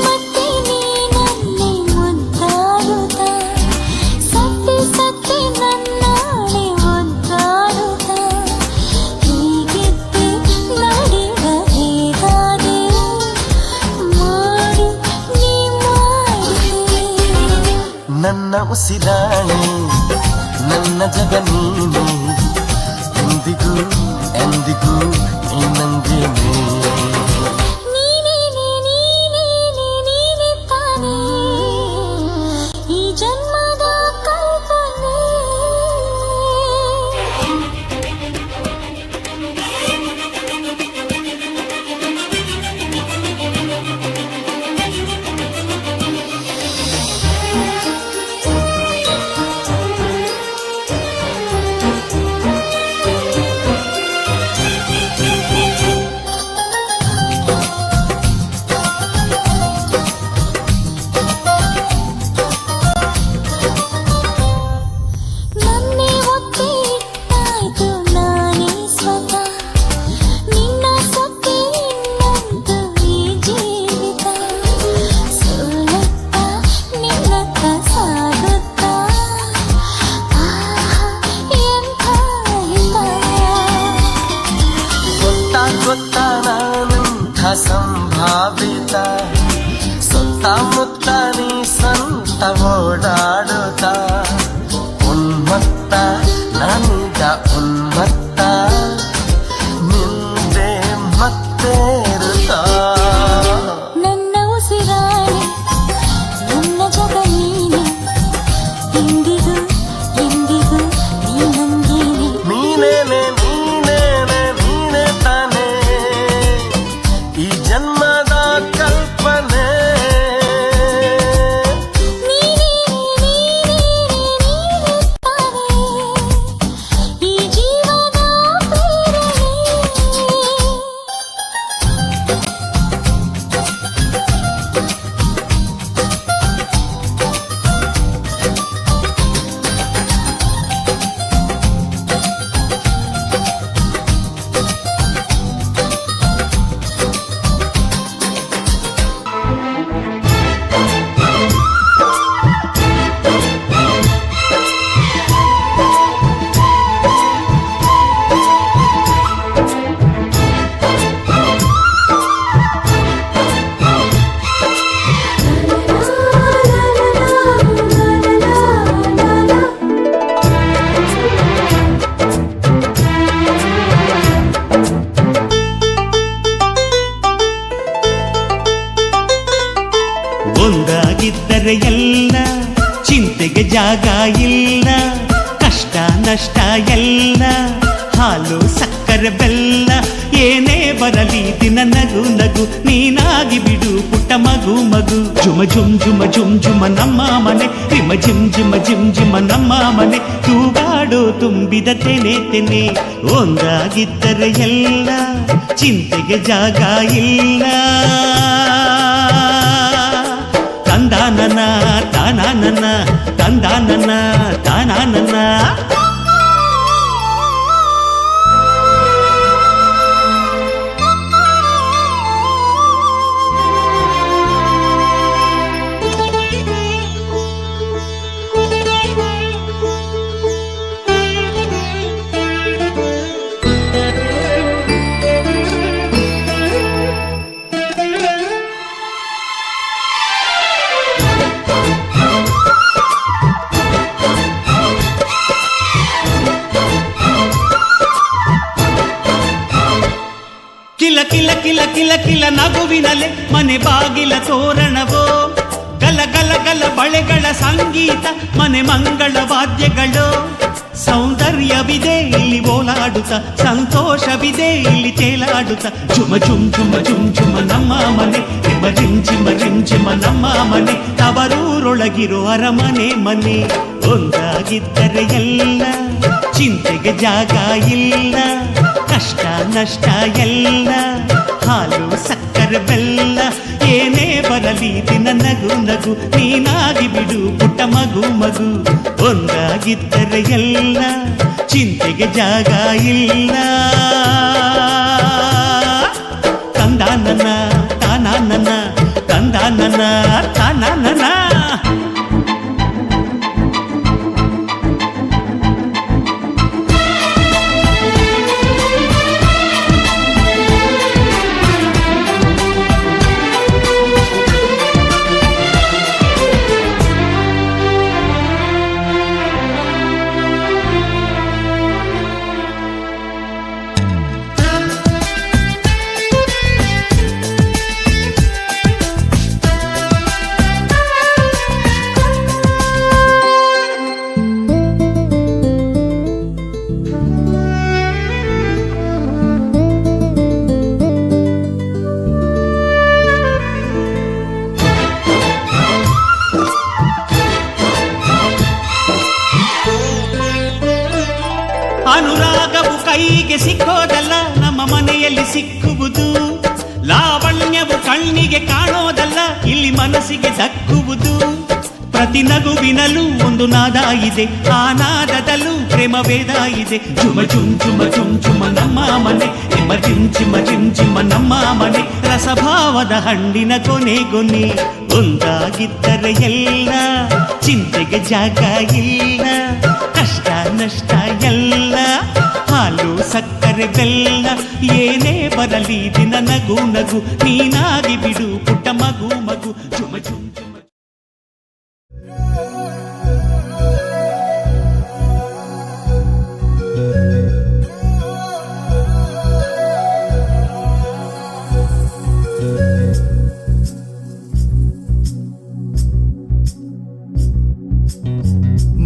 ಮತ್ತೆ ನೀನನ್ನೇ ಮುದ್ದಾಡುತ್ತ ಸತ್ತಿ ಸತ್ತಿ ನನ್ನಾಳೆ ಒದ್ದಾಡುತ್ತ ಹೀಗಿದ್ದೆ ನಡೆದ ಹೇಗಾದೆ ಮಾಡಿ ನೀ ಮಾಡಿದೆ ನನ್ನ ಉಸಿರಾಣೆ ನನ್ನ ಜಗ ನೀನೆ ಎಂದಿಗೂ ನೀ ನಂಗೆ ನೀನೇ ತಾನೇ ಈ ಜನ್ಮದ ಕಲ್ಪನೆ. ನನ್ನೇ ಒತ್ತೆ ಇಟ್ಟಾಯ್ತು ನಾನೇ ಸ್ವತಃ ನಿನ್ನ ಸೊತ್ತೆ ಇನ್ನೊಂದು ಈ ಜೀವಿತ. ಸೋಲುತ್ತಾ ನಿನ್ನತ್ತ ಸಾಗುತ್ತಾ ಎಂಥ ಹಿತ. ಗೊತ್ತಾ ನಾನಂಥ ಸಂಭಾವಿತ ಸುತ್ತಮುತ್ತ ನೀ ಸಂತ ಓಡಾಡುತ್ತ ಉನ್ಮತ್ತ ನನಗ ಉನ್ಮತ್ತ ನಿಂದೆ ಮತ್ತೇರುತ್ತಾ. ನನ್ನ ಉಸಿರಾಣಿ ನನ್ನ ಜಗ ನೀನೆ ಎಂದಿಗೂ ಎಂದಿಗೂ ನೀ ನಂಗೇನೆ. ನೀನೇನೆ ನೀನೇ ತಾನೇ ಈ ಜನ್ಮದ ಕಲ್ಪನೆ. ನೀನೇ ತಾನೇ ಈ ಜೀವದ ಪ್ರೇರಣೆ. ಒಂದಾಗಿದ್ದರೆ ಎಲ್ಲ ಚಿಂತೆಗೆ ಜಾಗ ಇಲ್ಲ, ಕಷ್ಟ ನಷ್ಟ ಎಲ್ಲ ಹಾಲು ಸಕ್ಕರೆ ಬೆಲ್ಲ ಏನೇ ಬರಲಿ ದಿನ ನಗು ನಗು ನೀನಾಗಿ ಬಿಡು ಪುಟ್ಟ ಮಗು ಮಗು. ಜುಮ ಜುಮ್ ಜುಮ ಜುಮ್ ಜುಮ ನಮ್ಮ ಮನೆ, ರಿಮ ಜಿಮ್ ಜಿಮ ಜಿಮ್ ಜಿಮ ನಮ್ಮ ಮನೆ, ತೂಗಾಡೋ ತುಂಬಿದ ತೆನೆ ತೆನೆ. ಒಂದಾಗಿದ್ದರೆ ಎಲ್ಲ ಚಿಂತೆಗೆ ಜಾಗ ಇಲ್ಲ. ತಂದಾನನ ತಾನಾನನ ತಂದಾನನ ತಾನಾನನ. ಕಿಲ ಕಿಲ ಕಿಲ ಕಿಲ ಕಿಲ ನಗುವಿನಲೆ ಮನೆ ಬಾಗಿಲ ತೋರಣವೋ, ಗಲ ಗಲ ಗಲ ಬಳೆಗಳ ಸಂಗೀತ ಮನೆ ಮಂಗಳ ವಾದ್ಯಗಳು. ಸೌಂದರ್ಯವಿದೆ ಇಲ್ಲಿ ಓಲಾಡುತ್ತ, ಸಂತೋಷವಿದೆ ಇಲ್ಲಿ ತೇಲಾಡುತ್ತ. ಜುಮ ಜುಮ್ ಜುಮ ಜುಮ್ ಜುಮ ನಮ್ಮ ಮನೆ, ರಿಮ ಜಿಮ್ ಜಿಮ ಜಿಮ್ ಜಿಮ ನಮ್ಮ ಮನೆ, ತವರೂರೊಳಗಿರೋ ಅರಮನೆ ಮನೆ. ಒಂದಾಗಿದ್ದರೆ ಎಲ್ಲ ಚಿಂತೆಗೆ ಜಾಗ ಇಲ್ಲ, ಕಷ್ಟ ನಷ್ಟ ಎಲ್ಲ ಹಾಲು ಸಕ್ಕರೆ ಬೆಲ್ಲ ಏನೇ ಬರಲಿ ದಿನ ನಗು ನಗು ನೀನಾಗಿ ಬಿಡು ಪುಟ್ಟ ಮಗು ಮಗು. ಒಂದಾಗಿದ್ದರೆ ಎಲ್ಲ ಚಿಂತೆಗೆ ಜಾಗ ಇಲ್ಲ. ತಂದಾನನ ತಾನಾನನ ತಂದಾನನ ತಾನಾನನ. ಕಣ್ಣಿಗೆ ಸಿಕ್ಕೋದಲ್ಲ ನಮ್ಮ ಮನೆಯಲ್ಲಿ ಸಿಕ್ಕುವುದು, ಲಾವಣ್ಯವು ಕಣ್ಣಿಗೆ ಕಾಣೋದಲ್ಲ ಇಲ್ಲಿ ಮನಸ್ಸಿಗೆ ದಕ್ಕುವುದು. ಪ್ರತಿ ನಗುವಿನಲ್ಲೂ ಒಂದು ನಾದ ಇದೆ, ಆ ನಾದದಲ್ಲೂ ಪ್ರೇಮ ವೇದ ಇದೆ. ಚುಮ ಚುಮ್ ಚುಮ ಚುಮ್ ಚುಮ ನಮ್ಮ ಮನೆ, ನಿಮ್ಮ ಚಿಮ್ ಚಿಮ ಚಿಮ್ ಚಿಮ್ಮ ನಮ್ಮ ಮನೆ. ರಸಭಾವದ ಹಣ್ಣಿನ ಕೊನೆ ಒಂದಾಗಿದ್ದರೆ ಎಲ್ಲ, ಚಿಂತೆಗೆ ಜಾಗ ಇಲ್ಲ, ಕಷ್ಟ ನಷ್ಟ ಎಲ್ಲ. ಹಾಲು ಸಕ್ಕರೆ ಬೆಲ್ಲ ಏನೇ ಬರಲಿ ದಿನ ನಗು ನಗು, ನೀನಾಗಿ ಬಿಡು ಪುಟ್ಟ ಮಗು ಮಗು. ಚುಮ ಚುಮ್ ಚುಮ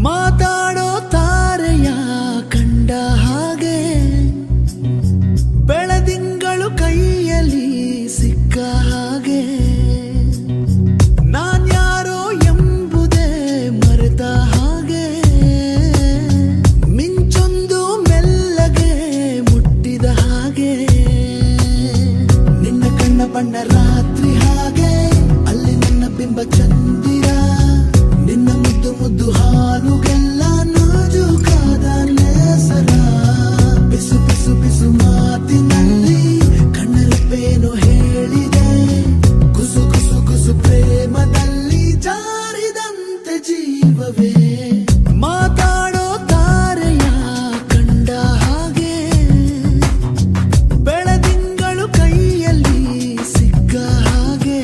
ಮಾತಾಡೋ ತಾರೆಯ ಕಂಡ ಹಾಗೆ, ಬೆಳದಿಂಗಳು ಕೈಯಲ್ಲಿ ಸಿಕ್ಕ ಹಾಗೆ, ನಾನ್ಯಾರೋ ಎಂಬುದೇ ಮರೆತ ಹಾಗೆ, ಮಿಂಚೊಂದು ಮೆಲ್ಲಗೆ ಮುಟ್ಟಿದ ಹಾಗೆ, ನಿನ್ನ ಕಣ್ಣ ಬಣ್ಣ ರಾತ್ರಿ ಹಾಗೆ, ಅಲ್ಲಿ ನನ್ನ ಬಿಂಬ ಚಂದಿರ, ನಿನ್ನ ಮುದ್ದು ಮುದ್ದು ಹಾಲುಗೆಲ್ಲ ನಾಜೂಕಾದ ನೇಸರ. ಬಿಸು ಬಿಸು ಬಿಸು ಮಾತಿನಲ್ಲಿ ಕಣ್ಣಲ್ಪೇನು ಹೇಳಿದೆ, ಕುಸು ಕುಸು ಕುಸು ಪ್ರೇಮದಲ್ಲಿ ಜಾರಿದಂತೆ ಜೀವವೇ. ಮಾತಾಡೋ ತಾರೆಯ ಕಂಡ ಹಾಗೆ, ಬೆಳದಿಂಗಳು ಕೈಯಲ್ಲಿ ಸಿಕ್ಕ ಹಾಗೆ.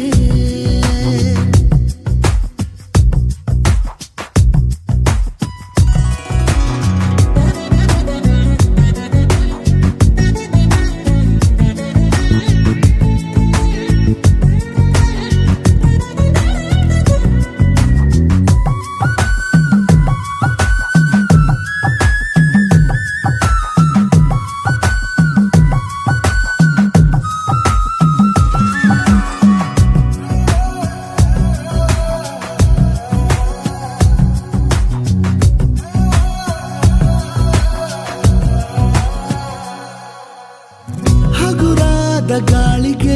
ಹಗುರಾದ ಗಾಳಿಗೆ